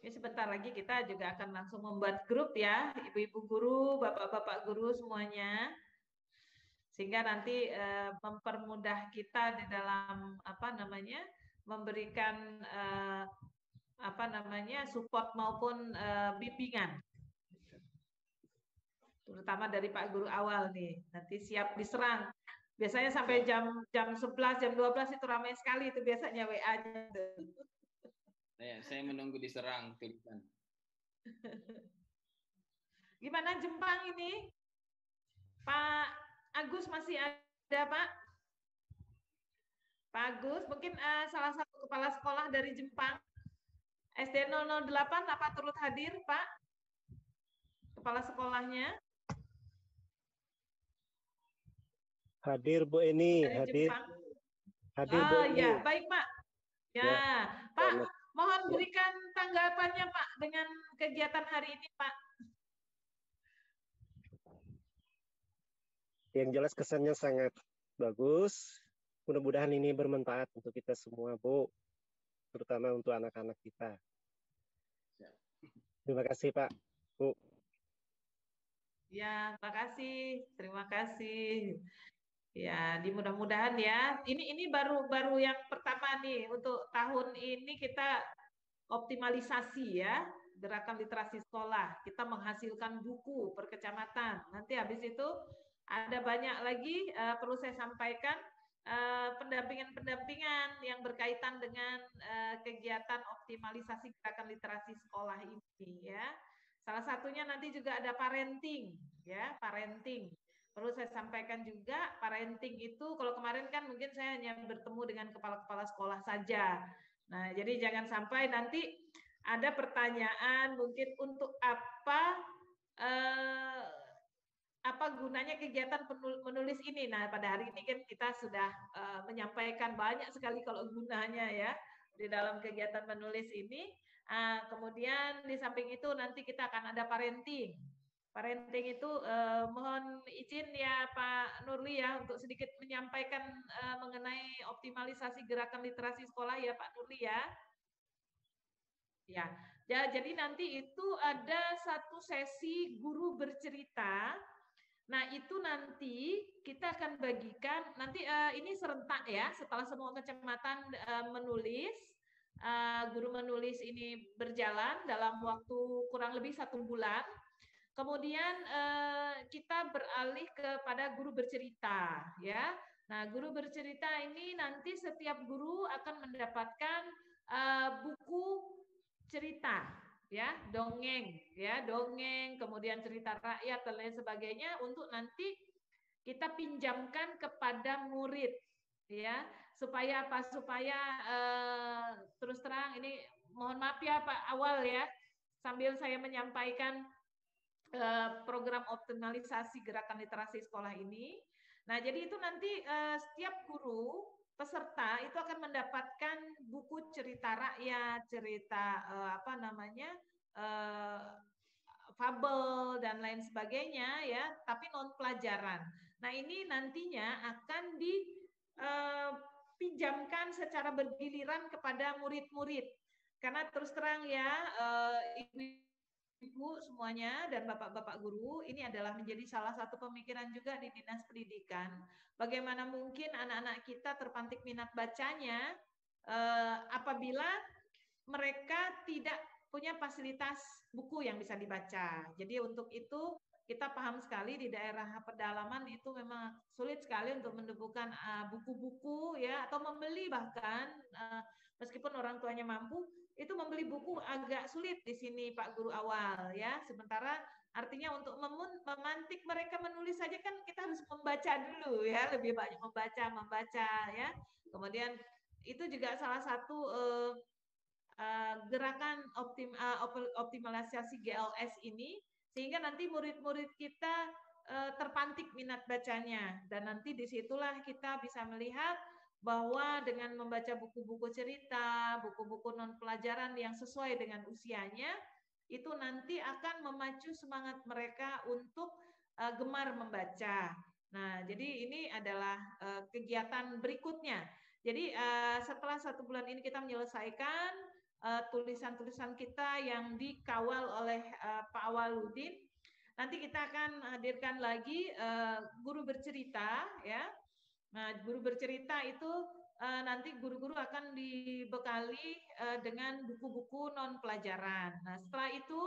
Ini sebentar lagi kita juga akan langsung membuat grup ya, ibu-ibu guru, bapak-bapak guru semuanya, sehingga nanti mempermudah kita di dalam memberikan support maupun bimbingan, terutama dari Pak Guru awal nih. Nanti siap diserang. Biasanya sampai jam 11, jam 12 itu ramai sekali itu biasanya WA-nya. Saya menunggu diserang tulisan. Gimana Jepang ini? Pak Agus masih ada, Pak? Pak Agus, mungkin salah satu kepala sekolah dari Jepang. SD 008 apa turut hadir, Pak? Kepala sekolahnya? Hadir Bu Eni, dari hadir. Jepang. Hadir Bu Eni. Ya, baik Pak. Ya. Pak, mohon Ya. berikan tanggapannya Pak dengan kegiatan hari ini Pak. Yang jelas kesannya sangat bagus. Mudah-mudahan ini bermanfaat untuk kita semua, Bu. Terutama untuk anak-anak kita. Terima kasih, Pak. Bu. Ya, terima kasih. Ya, mudah-mudahan ya. Ini baru yang pertama nih untuk tahun ini kita optimalisasi ya gerakan literasi sekolah. Kita menghasilkan buku per kecamatan. Nanti habis itu ada banyak lagi perlu saya sampaikan pendampingan yang berkaitan dengan kegiatan optimalisasi gerakan literasi sekolah ini ya. Salah satunya nanti juga ada parenting ya, parenting. Perlu saya sampaikan juga, parenting itu kalau kemarin kan mungkin saya hanya bertemu dengan kepala-kepala sekolah saja. Nah, jadi jangan sampai nanti ada pertanyaan mungkin untuk apa gunanya kegiatan menulis ini. Nah, pada hari ini kan kita sudah menyampaikan banyak sekali kalau gunanya ya di dalam kegiatan menulis ini. Kemudian di samping itu nanti kita akan ada parenting. Parenting itu mohon izin ya Pak Nurli ya untuk sedikit menyampaikan mengenai optimalisasi gerakan literasi sekolah ya Pak Nurli ya. Ya, jadi nanti itu ada satu sesi guru bercerita. Nah itu nanti kita akan bagikan, nanti ini serentak ya setelah semua kecamatan menulis, guru menulis ini berjalan dalam waktu kurang lebih 1 bulan. Kemudian kita beralih kepada guru bercerita, ya. Nah, guru bercerita ini nanti setiap guru akan mendapatkan buku cerita, ya, dongeng, kemudian cerita rakyat dan lain sebagainya untuk nanti kita pinjamkan kepada murid, ya, supaya apa? Supaya terus terang ini mohon maaf ya Pak awal ya, sambil saya menyampaikan program optimalisasi gerakan literasi sekolah ini. Nah, jadi itu nanti setiap guru peserta itu akan mendapatkan buku cerita rakyat, cerita fabel dan lain sebagainya ya, tapi non pelajaran. Nah, ini nantinya akan dipinjamkan secara bergiliran kepada murid-murid. Karena terus terang ya, Ibu semuanya dan Bapak-Bapak guru, ini adalah menjadi salah satu pemikiran juga di Dinas Pendidikan. Bagaimana mungkin anak-anak kita terpantik minat bacanya apabila mereka tidak punya fasilitas buku yang bisa dibaca. Jadi untuk itu kita paham sekali di daerah pedalaman itu memang sulit sekali untuk menemukan buku-buku ya, atau membeli bahkan meskipun orang tuanya mampu, itu membeli buku agak sulit di sini Pak Guru awal ya. Sementara artinya untuk memantik mereka menulis saja kan kita harus membaca dulu ya, lebih banyak membaca ya. Kemudian itu juga salah satu gerakan optimalisasi GLS ini, sehingga nanti murid-murid kita terpantik minat bacanya, dan nanti disitulah kita bisa melihat bahwa dengan membaca buku-buku cerita, buku-buku non pelajaran yang sesuai dengan usianya, itu nanti akan memacu semangat mereka untuk gemar membaca. Nah, jadi ini adalah kegiatan berikutnya. Jadi setelah 1 bulan ini kita menyelesaikan tulisan-tulisan kita yang dikawal oleh Pak Awaludin. Nanti kita akan hadirkan lagi guru bercerita ya. Nah, guru bercerita itu nanti guru-guru akan dibekali dengan buku-buku non pelajaran. Nah, setelah itu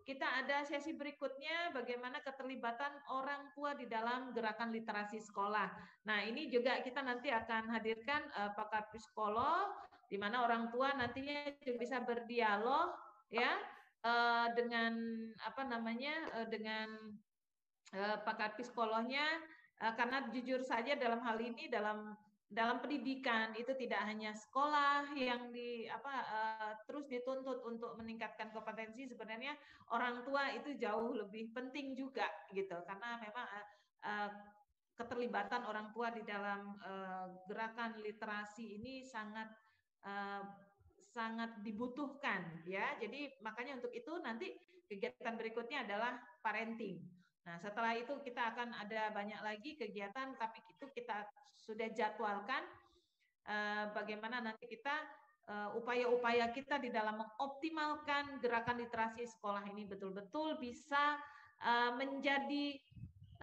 kita ada sesi berikutnya bagaimana keterlibatan orang tua di dalam gerakan literasi sekolah. Nah, ini juga kita nanti akan hadirkan pakar psikolog, di mana orang tua nantinya juga bisa berdialog ya dengan dengan pakar psikolognya, karena jujur saja dalam hal ini dalam pendidikan itu tidak hanya sekolah yang terus dituntut untuk meningkatkan kompetensi, sebenarnya orang tua itu jauh lebih penting juga gitu, karena memang keterlibatan orang tua di dalam gerakan literasi ini sangat dibutuhkan ya. Jadi makanya untuk itu nanti kegiatan berikutnya adalah parenting. Nah, setelah itu kita akan ada banyak lagi kegiatan, tapi itu kita sudah jadwalkan bagaimana nanti kita upaya-upaya kita di dalam mengoptimalkan gerakan literasi sekolah ini betul-betul bisa menjadi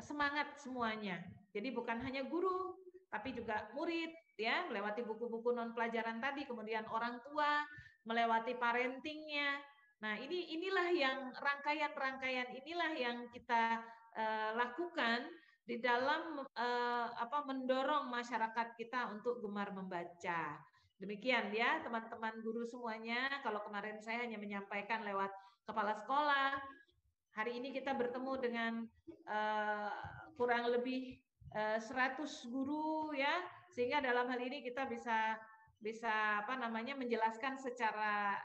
semangat semuanya. Jadi bukan hanya guru, tapi juga murid ya, melewati buku-buku non pelajaran tadi, kemudian orang tua melewati parentingnya. Nah, inilah yang rangkaian inilah yang kita lakukan di dalam mendorong masyarakat kita untuk gemar membaca. Demikian ya teman-teman guru semuanya. Kalau kemarin saya hanya menyampaikan lewat kepala sekolah, hari ini kita bertemu dengan kurang lebih 100 guru ya, sehingga dalam hal ini kita bisa menjelaskan secara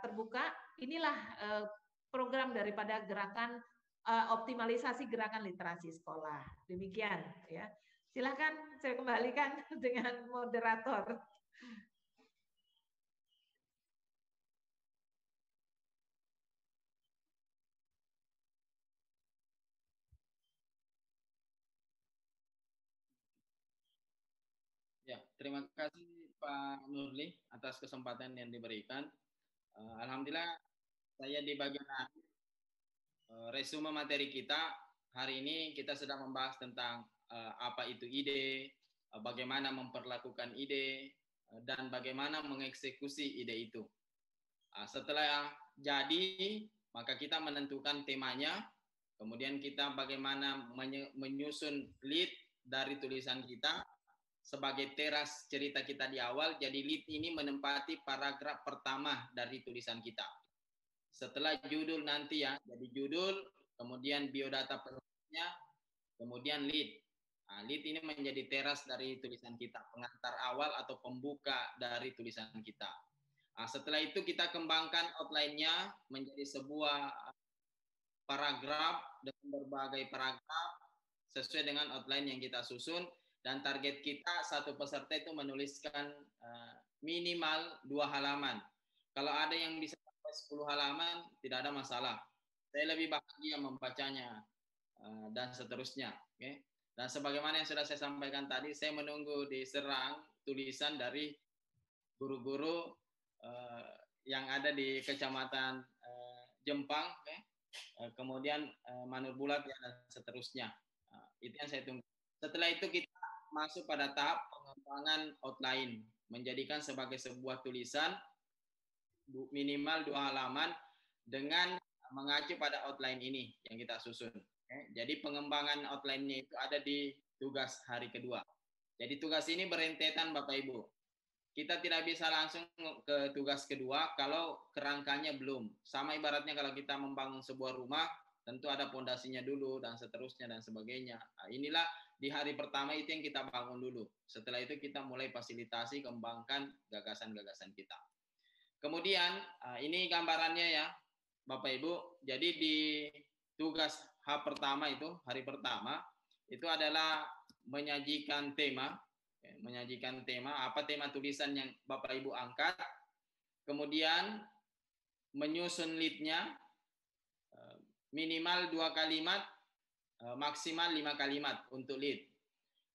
terbuka. Inilah program daripada gerakan optimalisasi gerakan literasi sekolah. Demikian ya. Silakan saya kembalikan dengan moderator. Ya, terima kasih Pak Nurli atas kesempatan yang diberikan. Alhamdulillah saya di bagian akhir resume materi kita. Hari ini kita sedang membahas tentang apa itu ide, bagaimana memperlakukan ide, dan bagaimana mengeksekusi ide itu. Setelah jadi, maka kita menentukan temanya, kemudian kita bagaimana menyusun lead dari tulisan kita, sebagai teras cerita kita di awal. Jadi lead ini menempati paragraf pertama dari tulisan kita. Setelah judul nanti ya, jadi judul, kemudian biodata penulisnya, kemudian lead. Nah, lead ini menjadi teras dari tulisan kita, pengantar awal atau pembuka dari tulisan kita. Nah, setelah itu kita kembangkan outline-nya menjadi sebuah paragraf dengan berbagai paragraf sesuai dengan outline yang kita susun. Dan target kita satu peserta itu menuliskan minimal 2 halaman. Kalau ada yang bisa sampai 10 halaman, tidak ada masalah. Saya lebih bahagia membacanya dan seterusnya. Okay? Dan sebagaimana yang sudah saya sampaikan tadi, saya menunggu diserang tulisan dari guru-guru yang ada di Kecamatan Jempang, okay? Kemudian Manur Bulat dan seterusnya. Itu yang saya tunggu. Setelah itu kita masuk pada tahap pengembangan outline, menjadikan sebagai sebuah tulisan minimal 2 halaman dengan mengacu pada outline ini yang kita susun. Jadi pengembangan outline-nya itu ada di tugas hari kedua. Jadi tugas ini berentetan Bapak Ibu. Kita tidak bisa langsung ke tugas kedua kalau kerangkanya belum. Sama ibaratnya kalau kita membangun sebuah rumah, tentu ada pondasinya dulu dan seterusnya dan sebagainya. Nah, inilah di hari pertama itu yang kita bangun dulu. Setelah itu kita mulai fasilitasi, kembangkan gagasan-gagasan kita. Kemudian ini gambarannya ya Bapak Ibu. Jadi di tugas pertama itu, hari pertama, itu adalah menyajikan tema. Menyajikan tema, apa tema tulisan yang Bapak Ibu angkat. Kemudian menyusun lead-nya, minimal 2 kalimat, maksimal 5 kalimat untuk lead.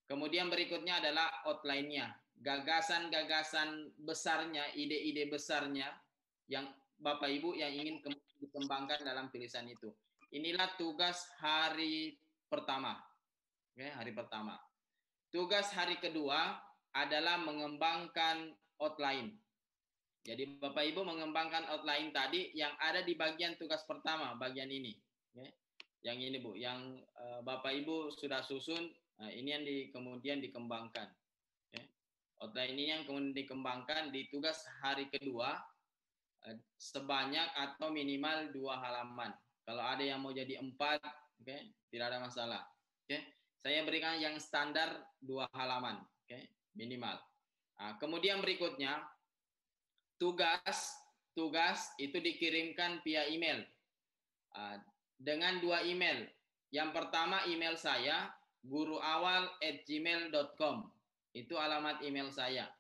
Kemudian berikutnya adalah outline-nya, gagasan-gagasan besarnya, ide-ide besarnya yang Bapak Ibu yang ingin dikembangkan dalam tulisan itu. Inilah tugas hari pertama. Oke, hari pertama. Tugas hari kedua adalah mengembangkan outline. Jadi Bapak Ibu mengembangkan outline tadi yang ada di bagian tugas pertama, bagian ini. Yang ini Bu, yang Bapak Ibu sudah susun, nah ini yang kemudian dikembangkan. Outline ini yang kemudian dikembangkan di tugas hari kedua sebanyak atau minimal 2 halaman. Kalau ada yang mau jadi 4, tidak ada masalah. Saya berikan yang standar 2 halaman, minimal. Nah, kemudian berikutnya, tugas itu dikirimkan via email. Dengan 2 email. Yang pertama email saya, guruawal@gmail.com. Itu alamat email saya.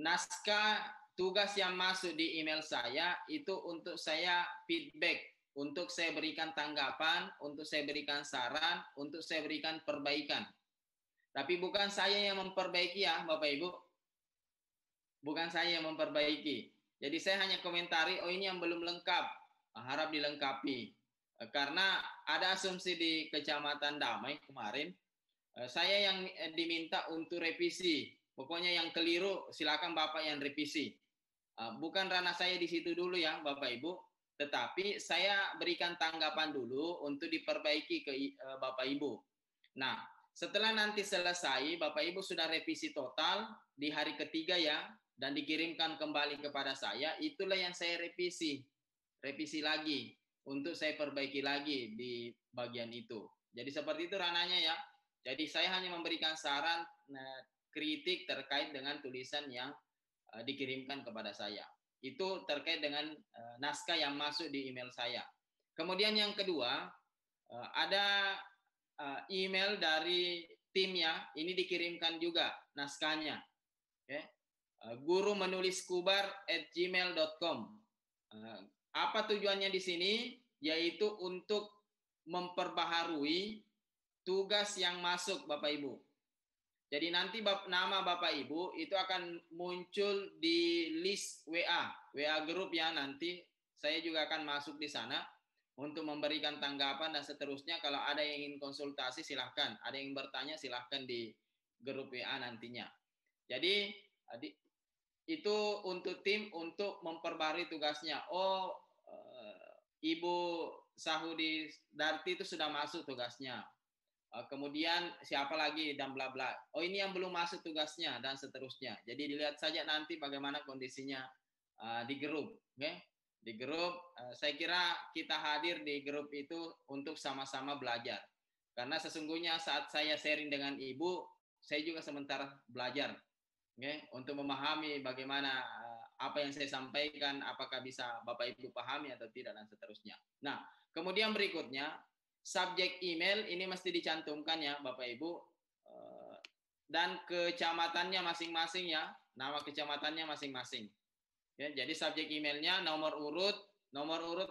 Naskah tugas yang masuk di email saya, itu untuk saya feedback. Untuk saya berikan tanggapan, untuk saya berikan saran, untuk saya berikan perbaikan. Tapi bukan saya yang memperbaiki ya Bapak Ibu. Bukan saya yang memperbaiki. Jadi saya hanya komentari, oh ini yang belum lengkap, harap dilengkapi. Karena ada asumsi di Kecamatan Damai kemarin, saya yang diminta untuk revisi. Pokoknya yang keliru silakan Bapak yang revisi. Bukan ranah saya di situ dulu ya Bapak Ibu. Tetapi saya berikan tanggapan dulu untuk diperbaiki ke Bapak Ibu. Nah, setelah nanti selesai, Bapak Ibu sudah revisi total di hari ketiga ya, dan dikirimkan kembali kepada saya, itulah yang saya revisi lagi, untuk saya perbaiki lagi di bagian itu. Jadi seperti itu ranahnya ya. Jadi saya hanya memberikan saran, kritik terkait dengan tulisan yang dikirimkan kepada saya. Itu terkait dengan naskah yang masuk di email saya. Kemudian yang kedua, ada email dari timnya, ini dikirimkan juga naskahnya. gurumenuliskubar@gmail.com. Apa tujuannya di sini? Yaitu untuk memperbaharui tugas yang masuk Bapak Ibu. Jadi nanti nama Bapak Ibu itu akan muncul di list WA grup ya, nanti saya juga akan masuk di sana untuk memberikan tanggapan dan seterusnya. Kalau ada yang ingin konsultasi silahkan, ada yang bertanya silahkan di grup WA nantinya. Jadi itu untuk tim untuk memperbarui tugasnya. Ibu Sahudi Darti itu sudah masuk tugasnya. Kemudian siapa lagi dan bla bla. Oh ini yang belum masuk tugasnya dan seterusnya. Jadi dilihat saja nanti bagaimana kondisinya di grup. Di grup saya kira kita hadir di grup itu untuk sama-sama belajar. Karena sesungguhnya saat saya sharing dengan Ibu, saya juga sementara belajar. Untuk memahami bagaimana apa yang saya sampaikan, apakah bisa Bapak Ibu pahami atau tidak dan seterusnya. Nah, kemudian berikutnya subjek email ini mesti dicantumkan ya Bapak Ibu, dan kecamatannya masing-masing ya, nama kecamatannya masing-masing. Ya, jadi subjek emailnya nomor urut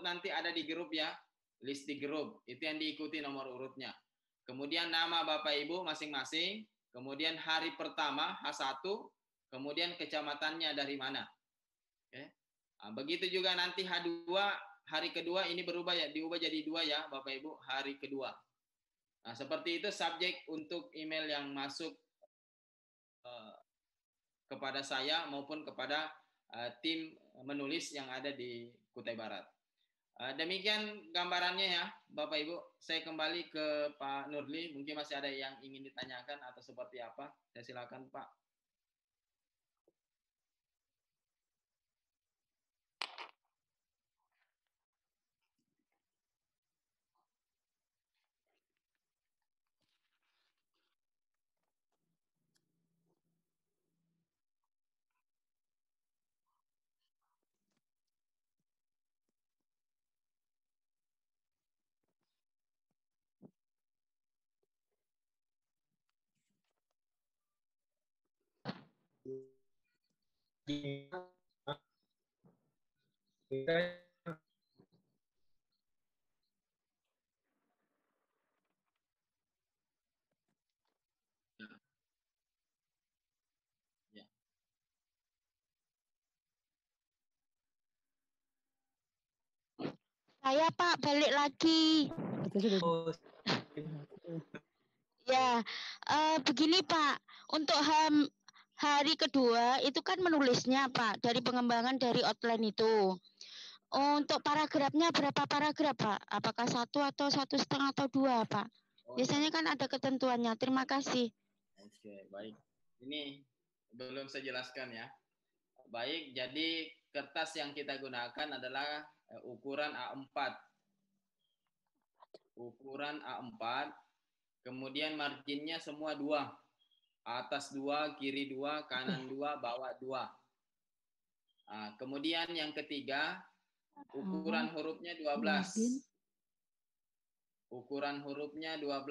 nanti ada di grup ya, list di grup, itu yang diikuti nomor urutnya. Kemudian nama Bapak Ibu masing-masing, kemudian hari pertama H1, kemudian kecamatannya dari mana. Nah, begitu juga nanti H2, hari kedua ini berubah ya, diubah jadi 2 ya Bapak Ibu, hari kedua. Nah, seperti itu subjek untuk email yang masuk kepada saya maupun kepada tim menulis yang ada di Kutai Barat. Demikian gambarannya ya, Bapak Ibu. Saya kembali ke Pak Nurli. Mungkin masih ada yang ingin ditanyakan atau seperti apa? Saya silakan, Pak. Saya Pak balik lagi. Ya, begini Pak, untuk hari kedua itu kan menulisnya Pak dari pengembangan dari outline itu. Untuk paragrafnya berapa paragraf Pak? Apakah 1 atau 1,5 atau 2 Pak? Biasanya kan ada ketentuannya. Terima kasih. Oke, baik. Ini belum saya jelaskan ya. Baik, jadi kertas yang kita gunakan adalah ukuran A4. Ukuran A4. Kemudian marginnya semua 2. Atas 2, kiri 2, kanan 2, bawah 2. Nah, kemudian yang ketiga, ukuran hurufnya 12. Ukuran hurufnya 12.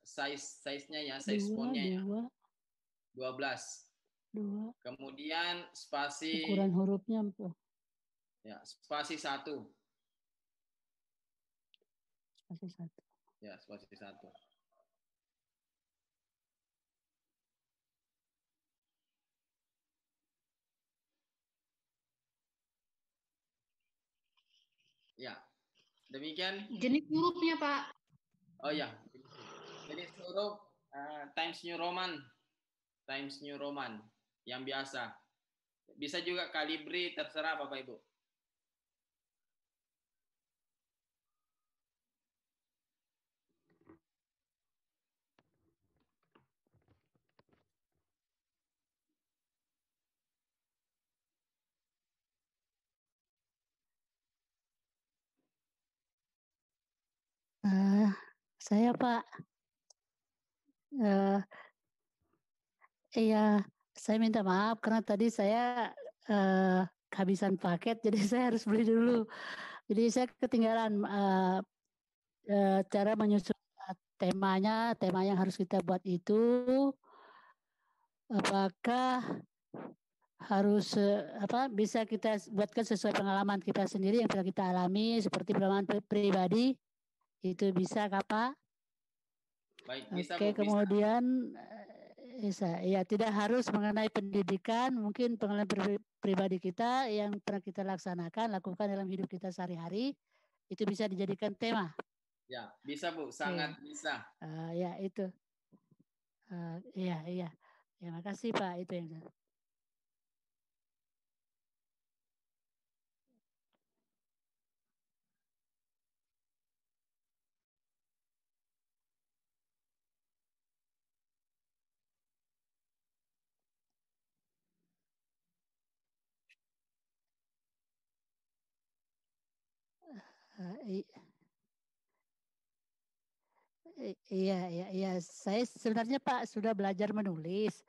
Size-nya ya, size fontnya ya. 12. 2. Kemudian spasi. Ukuran hurufnya apa? Ya, spasi 1. Spasi 1. Ya, spasi 1. Ya, demikian. Jenis hurufnya Pak. Oh ya, jenis huruf Times New Roman. Times New Roman yang biasa. Bisa juga Calibri, terserah Bapak Ibu. Saya Pak, iya, saya minta maaf karena tadi saya kehabisan paket, jadi saya harus beli dulu. Jadi saya ketinggalan cara menyusun tema yang harus kita buat itu. Apakah harus bisa kita buatkan sesuai pengalaman kita sendiri yang telah kita alami seperti pengalaman pribadi, itu bisa Kak Pak? Baik, bisa Oke, Bu, kemudian bisa. Ya, tidak harus mengenai pendidikan, mungkin pengalaman pribadi kita yang pernah kita lakukan dalam hidup kita sehari-hari, itu bisa dijadikan tema. Ya, bisa Bu, sangat bisa. Ya, itu. Iya. Ya, makasih Pak, itu yang saya. Iya. Saya sebenarnya Pak sudah belajar menulis.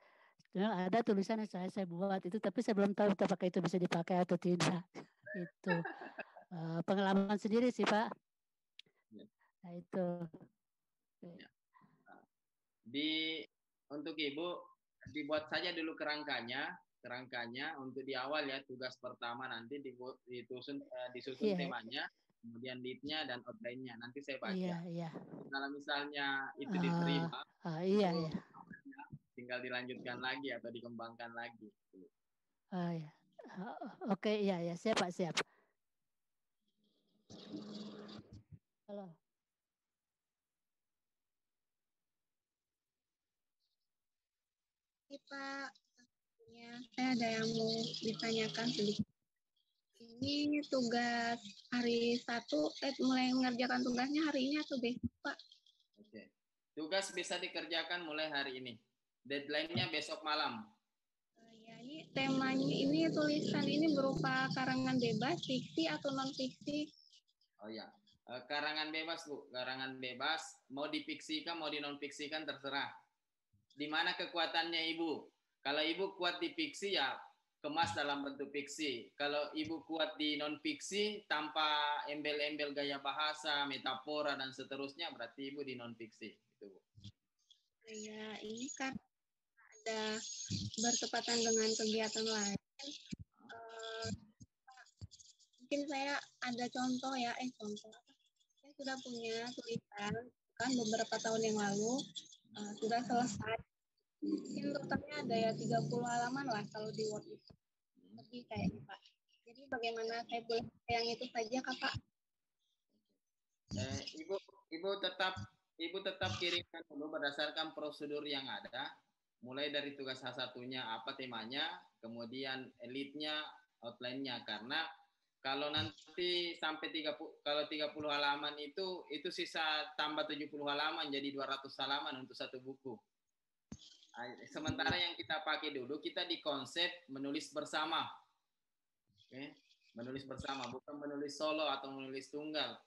Ada tulisan yang saya buat itu, tapi saya belum tahu apakah itu bisa dipakai atau tidak. Itu pengalaman sendiri sih Pak. Nah itu. Untuk Ibu dibuat saja dulu kerangkanya untuk di awal ya, tugas pertama nanti disusun temanya, kemudian lead-nya dan outline-nya. Nanti saya baca. Iya. Kalau misalnya itu diterima, iya. Tinggal dilanjutkan lagi atau dikembangkan lagi. Iya. Oke, iya, siap Pak, siap. Halo. Pak, saya ada yang mau ditanyakan sedikit. Ini tugas hari 1, mulai mengerjakan tugasnya hari ini atau besok, Pak? Oke. Tugas bisa dikerjakan mulai hari ini. Deadline-nya besok malam. Ya, ini temanya ini tulisan ini berupa karangan bebas, fiksi atau non fiksi? Oh ya, karangan bebas Bu, karangan bebas. Mau difiksikan, mau dinonfiksikan terserah. Di mana kekuatannya Ibu? Kalau Ibu kuat di fiksi ya kemas dalam bentuk fiksi. Kalau Ibu kuat di non fiksi tanpa embel-embel gaya bahasa, metafora dan seterusnya, berarti Ibu di non fiksi. Gitu, Bu. Ya, ini kan ada bertepatan dengan kegiatan lain. Mungkin saya ada contoh ya, contoh. Saya sudah punya tulisan kan beberapa tahun yang lalu, sudah selesai. Mungkin totalnya ada ya 30 halaman lah kalau di Word itu. Lebih kayaknya Pak. Jadi bagaimana saya boleh yang itu saja Kak Pak? Ibu tetap kirimkan dulu berdasarkan prosedur yang ada, mulai dari tugas satunya apa temanya, kemudian elitnya, outline-nya. Karena kalau nanti sampai 30 halaman itu sisa tambah 70 halaman jadi 200 halaman untuk satu buku. Sementara yang kita pakai dulu, kita di konsep menulis bersama. Oke? Menulis bersama, bukan menulis solo atau menulis tunggal.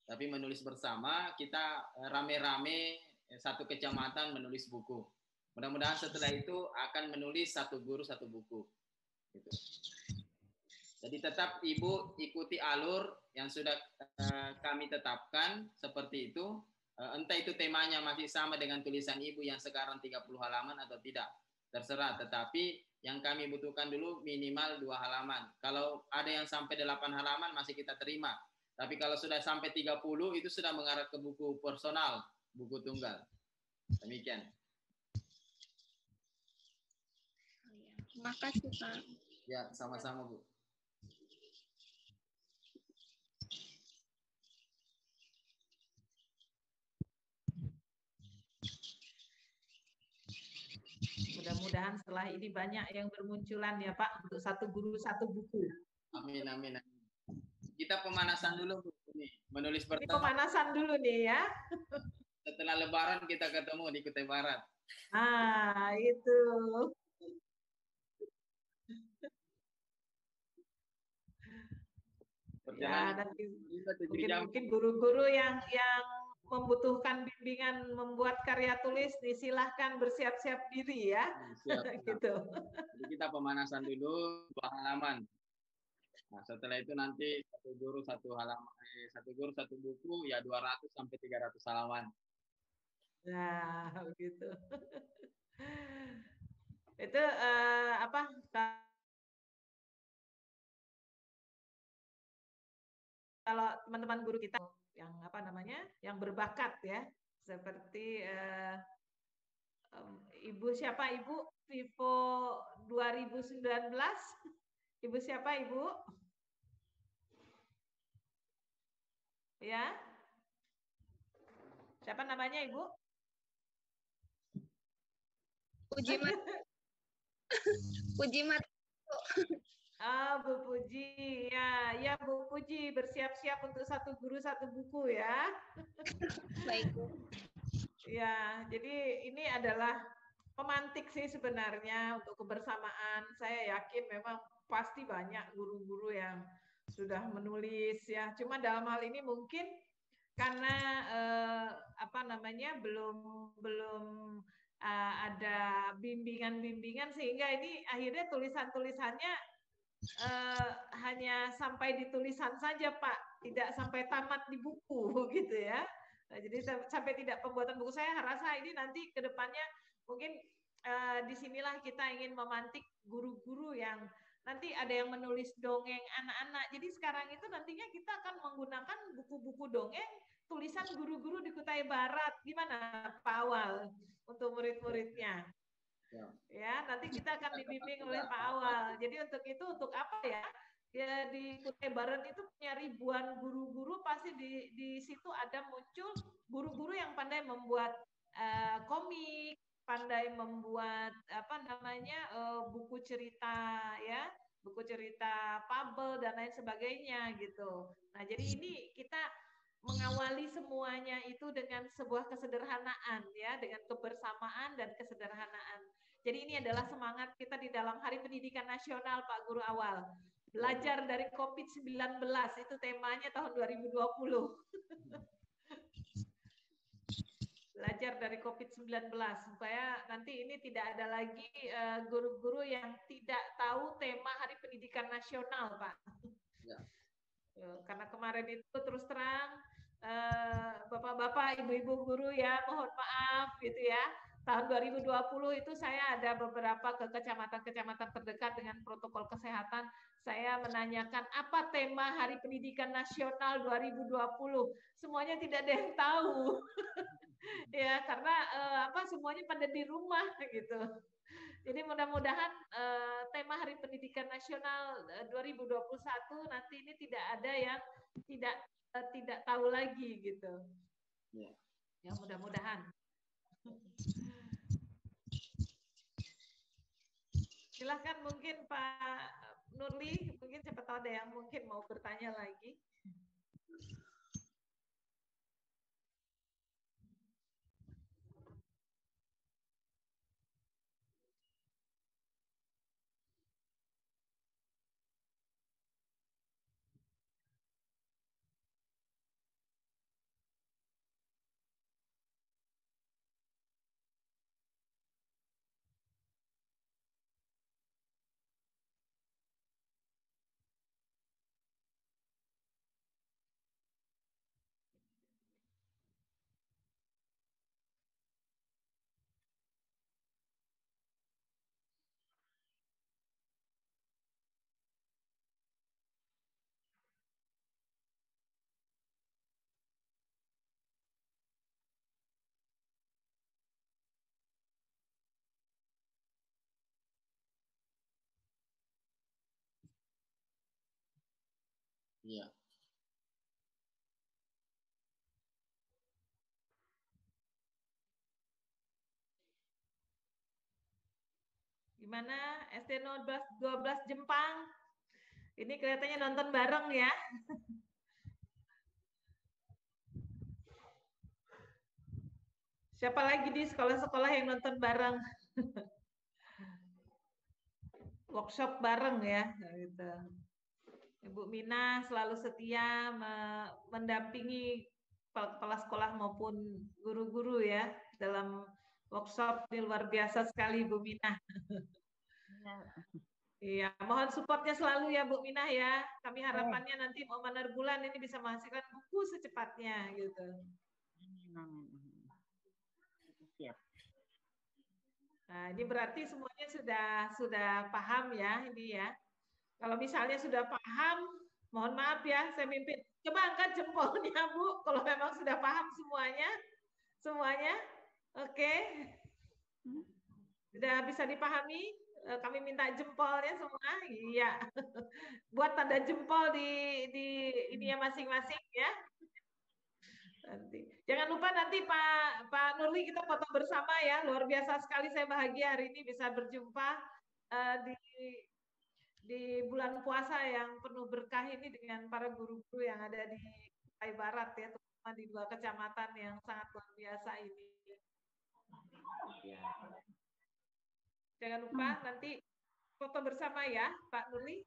Tapi menulis bersama, kita rame-rame satu kecamatan menulis buku. Mudah-mudahan setelah itu akan menulis satu guru satu buku. Gitu. Jadi tetap Ibu ikuti alur yang sudah kami tetapkan seperti itu. Entah itu temanya masih sama dengan tulisan Ibu yang sekarang 30 halaman atau tidak. Terserah, tetapi yang kami butuhkan dulu minimal 2 halaman. Kalau ada yang sampai 8 halaman masih kita terima. Tapi kalau sudah sampai 30 itu sudah mengarah ke buku personal, buku tunggal. Demikian. Terima kasih Pak. Ya, sama-sama Bu. Mudah-mudahan setelah ini banyak yang bermunculan ya Pak untuk satu guru satu buku. Amin, amin, amin. Kita pemanasan dulu Bu. Nih, menulis ini pemanasan dulu nih ya. Setelah Lebaran kita ketemu di Kutai Barat. Ah, itu. Ya, nanti mungkin guru-guru yang membutuhkan bimbingan membuat karya tulis disilahkan bersiap-siap diri ya. Siap, gitu. Jadi kita pemanasan dulu 2 halaman. Nah, setelah itu nanti satu guru satu buku ya 200 sampai 300 halaman. Nah, begitu. Itu apa? Kalau teman-teman guru kita yang apa namanya, yang berbakat ya, seperti Ibu siapa Ibu? Vivo 2019. Ibu siapa Ibu? Ya. Siapa namanya Ibu? Pujimat. Pujimat. Ah, Bu Puji, ya Bu Puji bersiap-siap untuk satu guru satu buku ya. Baik Bu. Ya, jadi ini adalah pemantik sih sebenarnya untuk kebersamaan. Saya yakin memang pasti banyak guru-guru yang sudah menulis ya. Cuma dalam hal ini mungkin karena apa namanya belum ada bimbingan-bimbingan sehingga ini akhirnya tulisan-tulisannya hanya sampai di tulisan saja Pak, tidak sampai tamat di buku gitu ya. Nah, jadi sampai tidak pembuatan buku. Saya rasa ini nanti ke depannya mungkin disinilah kita ingin memantik guru-guru yang nanti ada yang menulis dongeng anak-anak. Jadi sekarang itu nantinya kita akan menggunakan buku-buku dongeng tulisan guru-guru di Kutai Barat. Gimana Pak Awal untuk murid-muridnya? Ya, nanti kita akan dibimbing oleh Pak Awal. Jadi untuk itu untuk apa ya? Ya di Kutai Barat itu punya ribuan guru-guru, pasti di situ ada muncul guru-guru yang pandai membuat komik, pandai membuat apa namanya buku cerita ya, buku cerita fabel dan lain sebagainya gitu. Nah, jadi ini kita mengawali semuanya itu dengan sebuah kesederhanaan ya, dengan kebersamaan dan kesederhanaan. Jadi ini adalah semangat kita di dalam Hari Pendidikan Nasional, Pak Guru Awal. Belajar dari COVID-19 itu temanya tahun 2020. Belajar dari COVID-19 supaya nanti ini tidak ada lagi guru-guru yang tidak tahu tema Hari Pendidikan Nasional, Pak. Ya. Karena kemarin itu terus terang bapak-bapak, ibu-ibu guru ya, mohon maaf gitu ya. Tahun 2020 itu saya ada beberapa ke kecamatan-kecamatan terdekat dengan protokol kesehatan. Saya menanyakan apa tema Hari Pendidikan Nasional 2020. Semuanya tidak ada yang tahu. Ya, karena semuanya pada di rumah gitu. Jadi mudah-mudahan tema Hari Pendidikan Nasional 2021 nanti ini tidak ada yang tidak tahu lagi gitu. Ya, ya mudah-mudahan. Silahkan mungkin Pak Nurli, mungkin siapa tahu ada yang mungkin mau bertanya lagi. Iya. Gimana SD 12 Jepang? Ini kelihatannya nonton bareng ya. Siapa lagi di sekolah-sekolah yang nonton bareng? Workshop bareng ya, gitu. Ibu Mina selalu setia mendampingi kepala sekolah maupun guru-guru ya dalam workshop. Ini luar biasa sekali Bu Mina. Iya, mohon supportnya selalu ya Bu Mina ya. Kami harapannya nanti mau Manerbulan ini bisa menghasilkan buku secepatnya gitu. Siap. Nah, ini berarti semuanya sudah paham ya ini ya. Kalau misalnya sudah paham, mohon maaf ya, saya mimpin. Coba angkat jempolnya Bu, kalau memang sudah paham semuanya. Oke. Sudah bisa dipahami? Kami minta jempolnya semua. Iya. Buat tanda jempol di ini ya masing-masing ya. Nanti. Jangan lupa nanti Pak Nurli kita foto bersama ya. Luar biasa sekali saya bahagia hari ini bisa berjumpa di bulan puasa yang penuh berkah ini dengan para guru-guru yang ada di Kutai Barat ya, terutama di 2 kecamatan yang sangat luar biasa ini. Jangan lupa nanti foto bersama ya, Pak Nurli.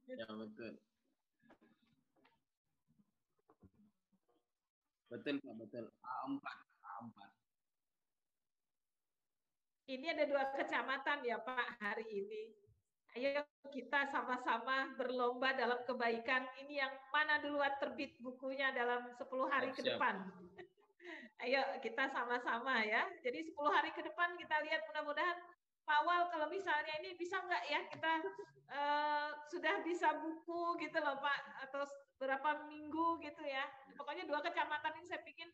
Ya betul. Betul Pak, betul. A4. Ini ada 2 kecamatan ya Pak hari ini. Ayo kita sama-sama berlomba dalam kebaikan. Ini yang mana duluan terbit bukunya dalam 10 hari ke depan. Ayo kita sama-sama ya. Jadi 10 hari ke depan kita lihat mudah-mudahan Pak Awal kalau misalnya ini bisa nggak ya kita sudah bisa buku gitu loh Pak, atau berapa minggu gitu ya. Pokoknya 2 kecamatan ini saya pikir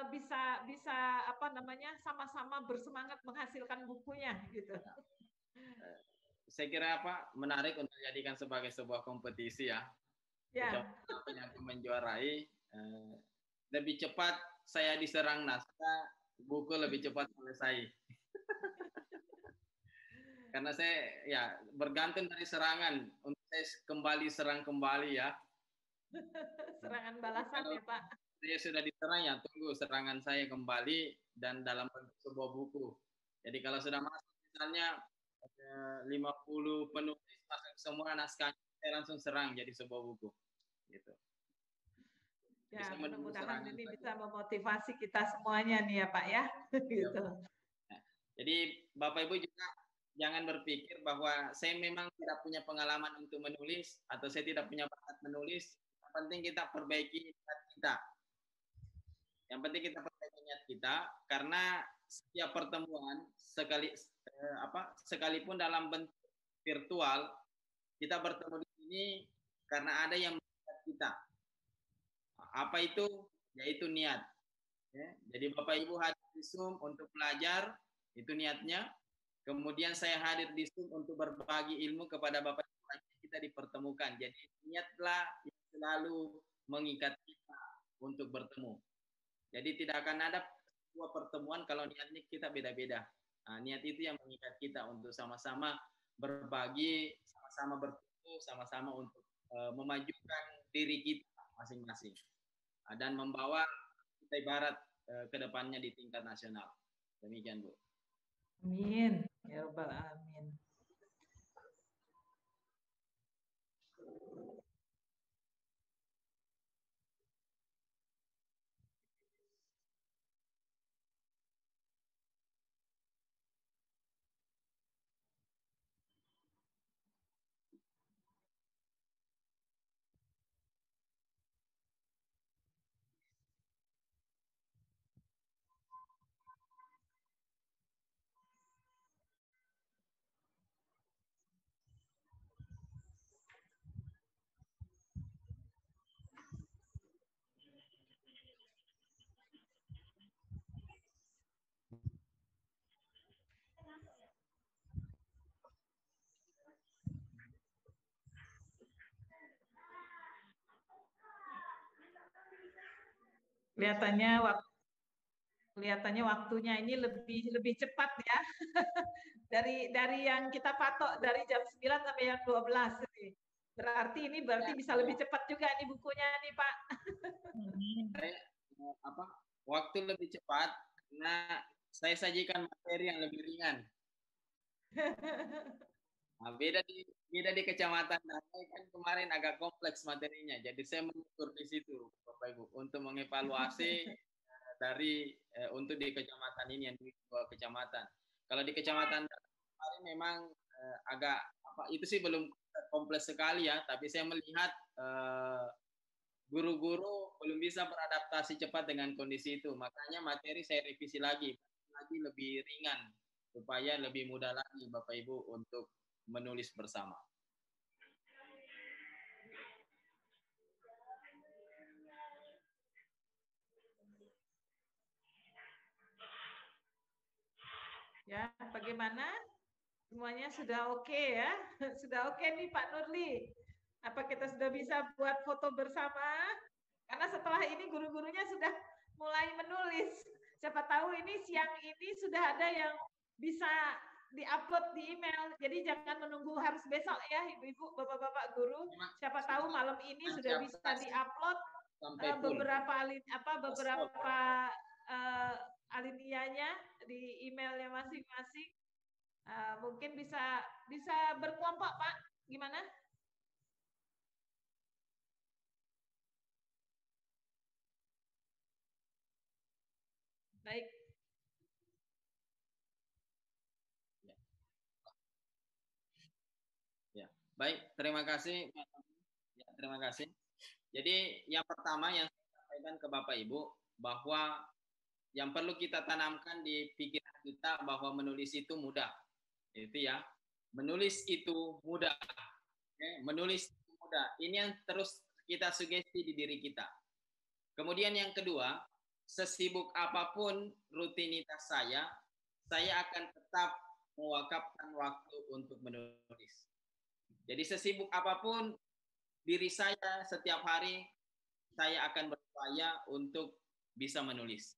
bisa apa namanya sama-sama bersemangat menghasilkan bukunya gitu. Saya kira menarik untuk dijadikan sebagai sebuah kompetisi ya. Ya. Kecamatan yang menjuarai, lebih cepat saya diserang naskah, buku lebih cepat selesai. Karena saya ya bergantung dari serangan, untuk saya kembali serang kembali ya. Serangan balasan ya Pak. Saya sudah diserang ya, tunggu serangan saya kembali dan dalam bentuk sebuah buku. Jadi kalau sudah masuk misalnya 50 penulis masuk semua naskahnya, saya langsung serang jadi sebuah buku. Gitu. Ya, mudah-mudahan ini bisa memotivasi kita semuanya nih ya Pak ya. Gitu. Nah, jadi Bapak Ibu juga jangan berpikir bahwa saya memang tidak punya pengalaman untuk menulis atau saya tidak punya bakat menulis. Yang penting kita perbaiki niat kita. Yang penting kita perbaiki niat kita, karena setiap pertemuan sekalipun dalam bentuk virtual, kita bertemu di sini karena ada yang mengingat kita. Apa itu? Yaitu niat. Ya. Jadi Bapak Ibu hadir di Zoom untuk belajar, itu niatnya. Kemudian saya hadir di Zoom untuk berbagi ilmu kepada Bapak Ibu, kita dipertemukan. Jadi niatlah yang selalu mengikat kita untuk bertemu. Jadi tidak akan ada sebuah pertemuan kalau niatnya kita beda-beda. Nah, niat itu yang mengikat kita untuk sama-sama berbagi, sama-sama bertemu, sama-sama untuk memajukan diri kita masing-masing. Dan membawa kita ibarat ke depannya di tingkat nasional. Demikian, Bu. Amin. Ya Rabbal Alamin. Kelihatannya waktunya ini lebih cepat ya. dari yang kita patok dari jam 9 sampai jam 12 ini. Berarti bisa lebih cepat juga nih bukunya nih Pak. Waktu lebih cepat karena saya sajikan materi yang lebih ringan. Nah, beda di Kecamatan Damai kan kemarin agak kompleks materinya. Jadi saya mengukur di situ Bapak Ibu untuk mengevaluasi untuk di kecamatan ini yang di dua kecamatan. Kalau di Kecamatan kemarin memang agak itu sih belum kompleks sekali ya, tapi saya melihat guru-guru belum bisa beradaptasi cepat dengan kondisi itu. Makanya materi saya revisi lagi lebih ringan supaya lebih mudah lagi Bapak Ibu untuk menulis bersama. Ya, bagaimana? Semuanya sudah oke ya? Sudah oke nih Pak Nurli. Apa kita sudah bisa buat foto bersama? Karena setelah ini guru-gurunya sudah mulai menulis. Siapa tahu ini siang ini sudah ada yang bisa diupload di email. Jadi jangan menunggu harus besok ya Ibu-ibu, Bapak-bapak guru. Siapa tahu malam ini sudah bisa diupload beberapa alineianya di emailnya masing-masing. Mungkin bisa berkelompok Pak, gimana? Baik. Ya, baik. Terima kasih. Ya, terima kasih. Jadi yang pertama yang saya sampaikan ke Bapak Ibu bahwa yang perlu kita tanamkan di pikiran kita bahwa menulis itu mudah. Itu ya. Menulis itu mudah. Oke, menulis itu mudah. Ini yang terus kita sugesti di diri kita. Kemudian yang kedua, sesibuk apapun rutinitas saya akan tetap mewakafkan waktu untuk menulis. Jadi sesibuk apapun diri saya setiap hari saya akan berupaya untuk bisa menulis.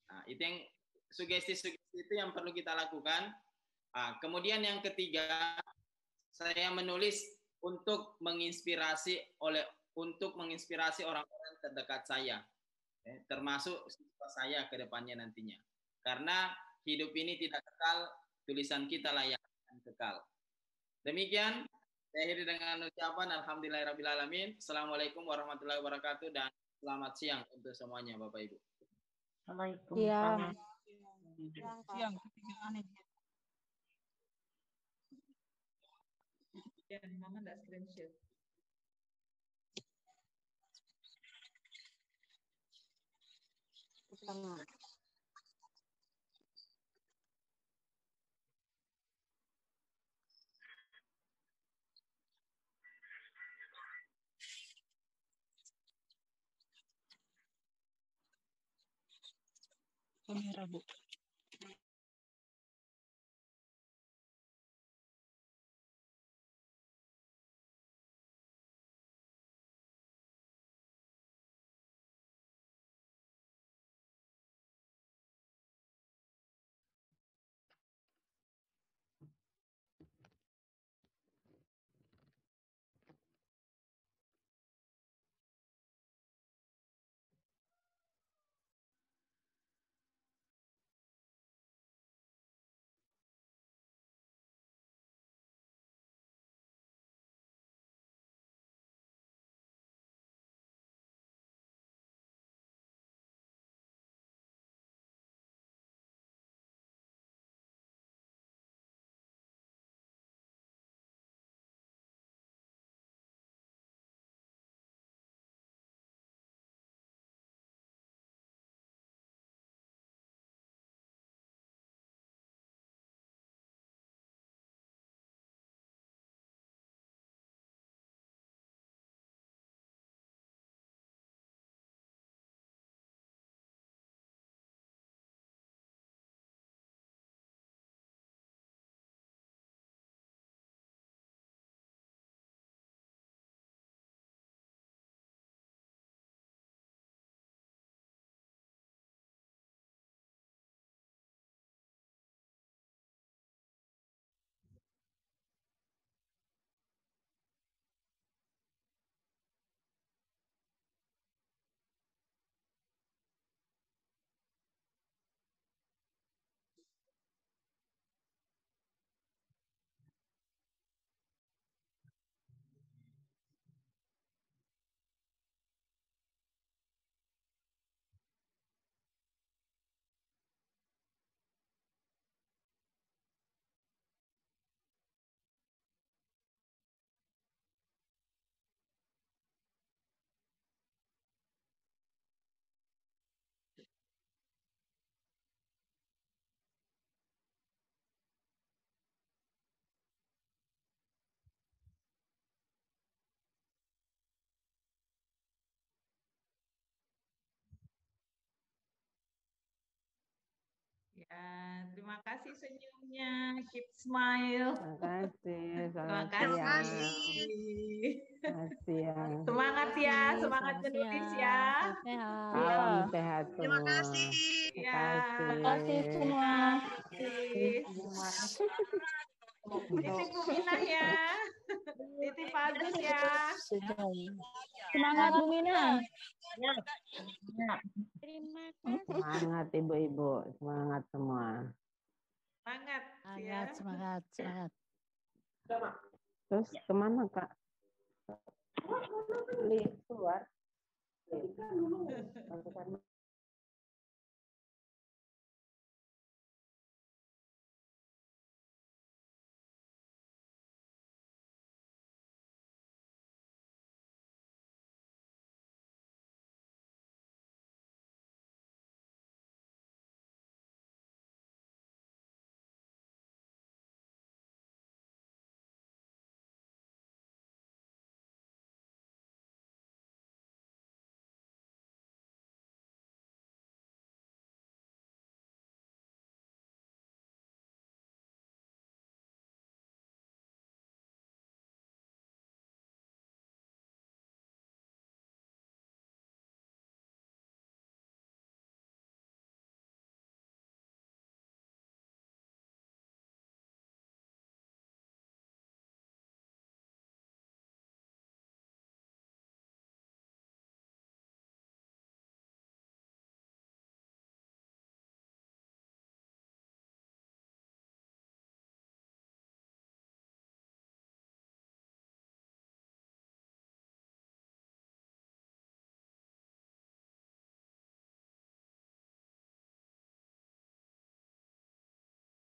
Nah, itu yang sugesti-sugesti itu yang perlu kita lakukan. Kemudian yang ketiga, saya menulis untuk menginspirasi orang-orang terdekat saya, termasuk siswa saya ke depannya nantinya. Karena hidup ini tidak kekal, tulisan kita lah yang akan kekal. Demikian, saya akhiri dengan ucapan alhamdulillahirrabbilalamin. Assalamualaikum warahmatullahi wabarakatuh dan selamat siang untuk semuanya Bapak Ibu. Waalaikumsalam. Siang. Mama enggak screenshot. Kamera, Bu. Ya, terima kasih senyumnya. Keep smile. Terima kasih. Terima Selamat kasih. Selamat siang. Semangat ya, semangat menulis ya. Salam sehat semua. Terima kasih. Ya. Terima kasih semua. Titip Bu Minah ya. Titip Pak Agus ya. Semangat Bu Mina. Terima kasih. Semangat ibu-ibu, semangat semua. Semangat. Semangat, semangat. Terus kemana Kak? Keluar.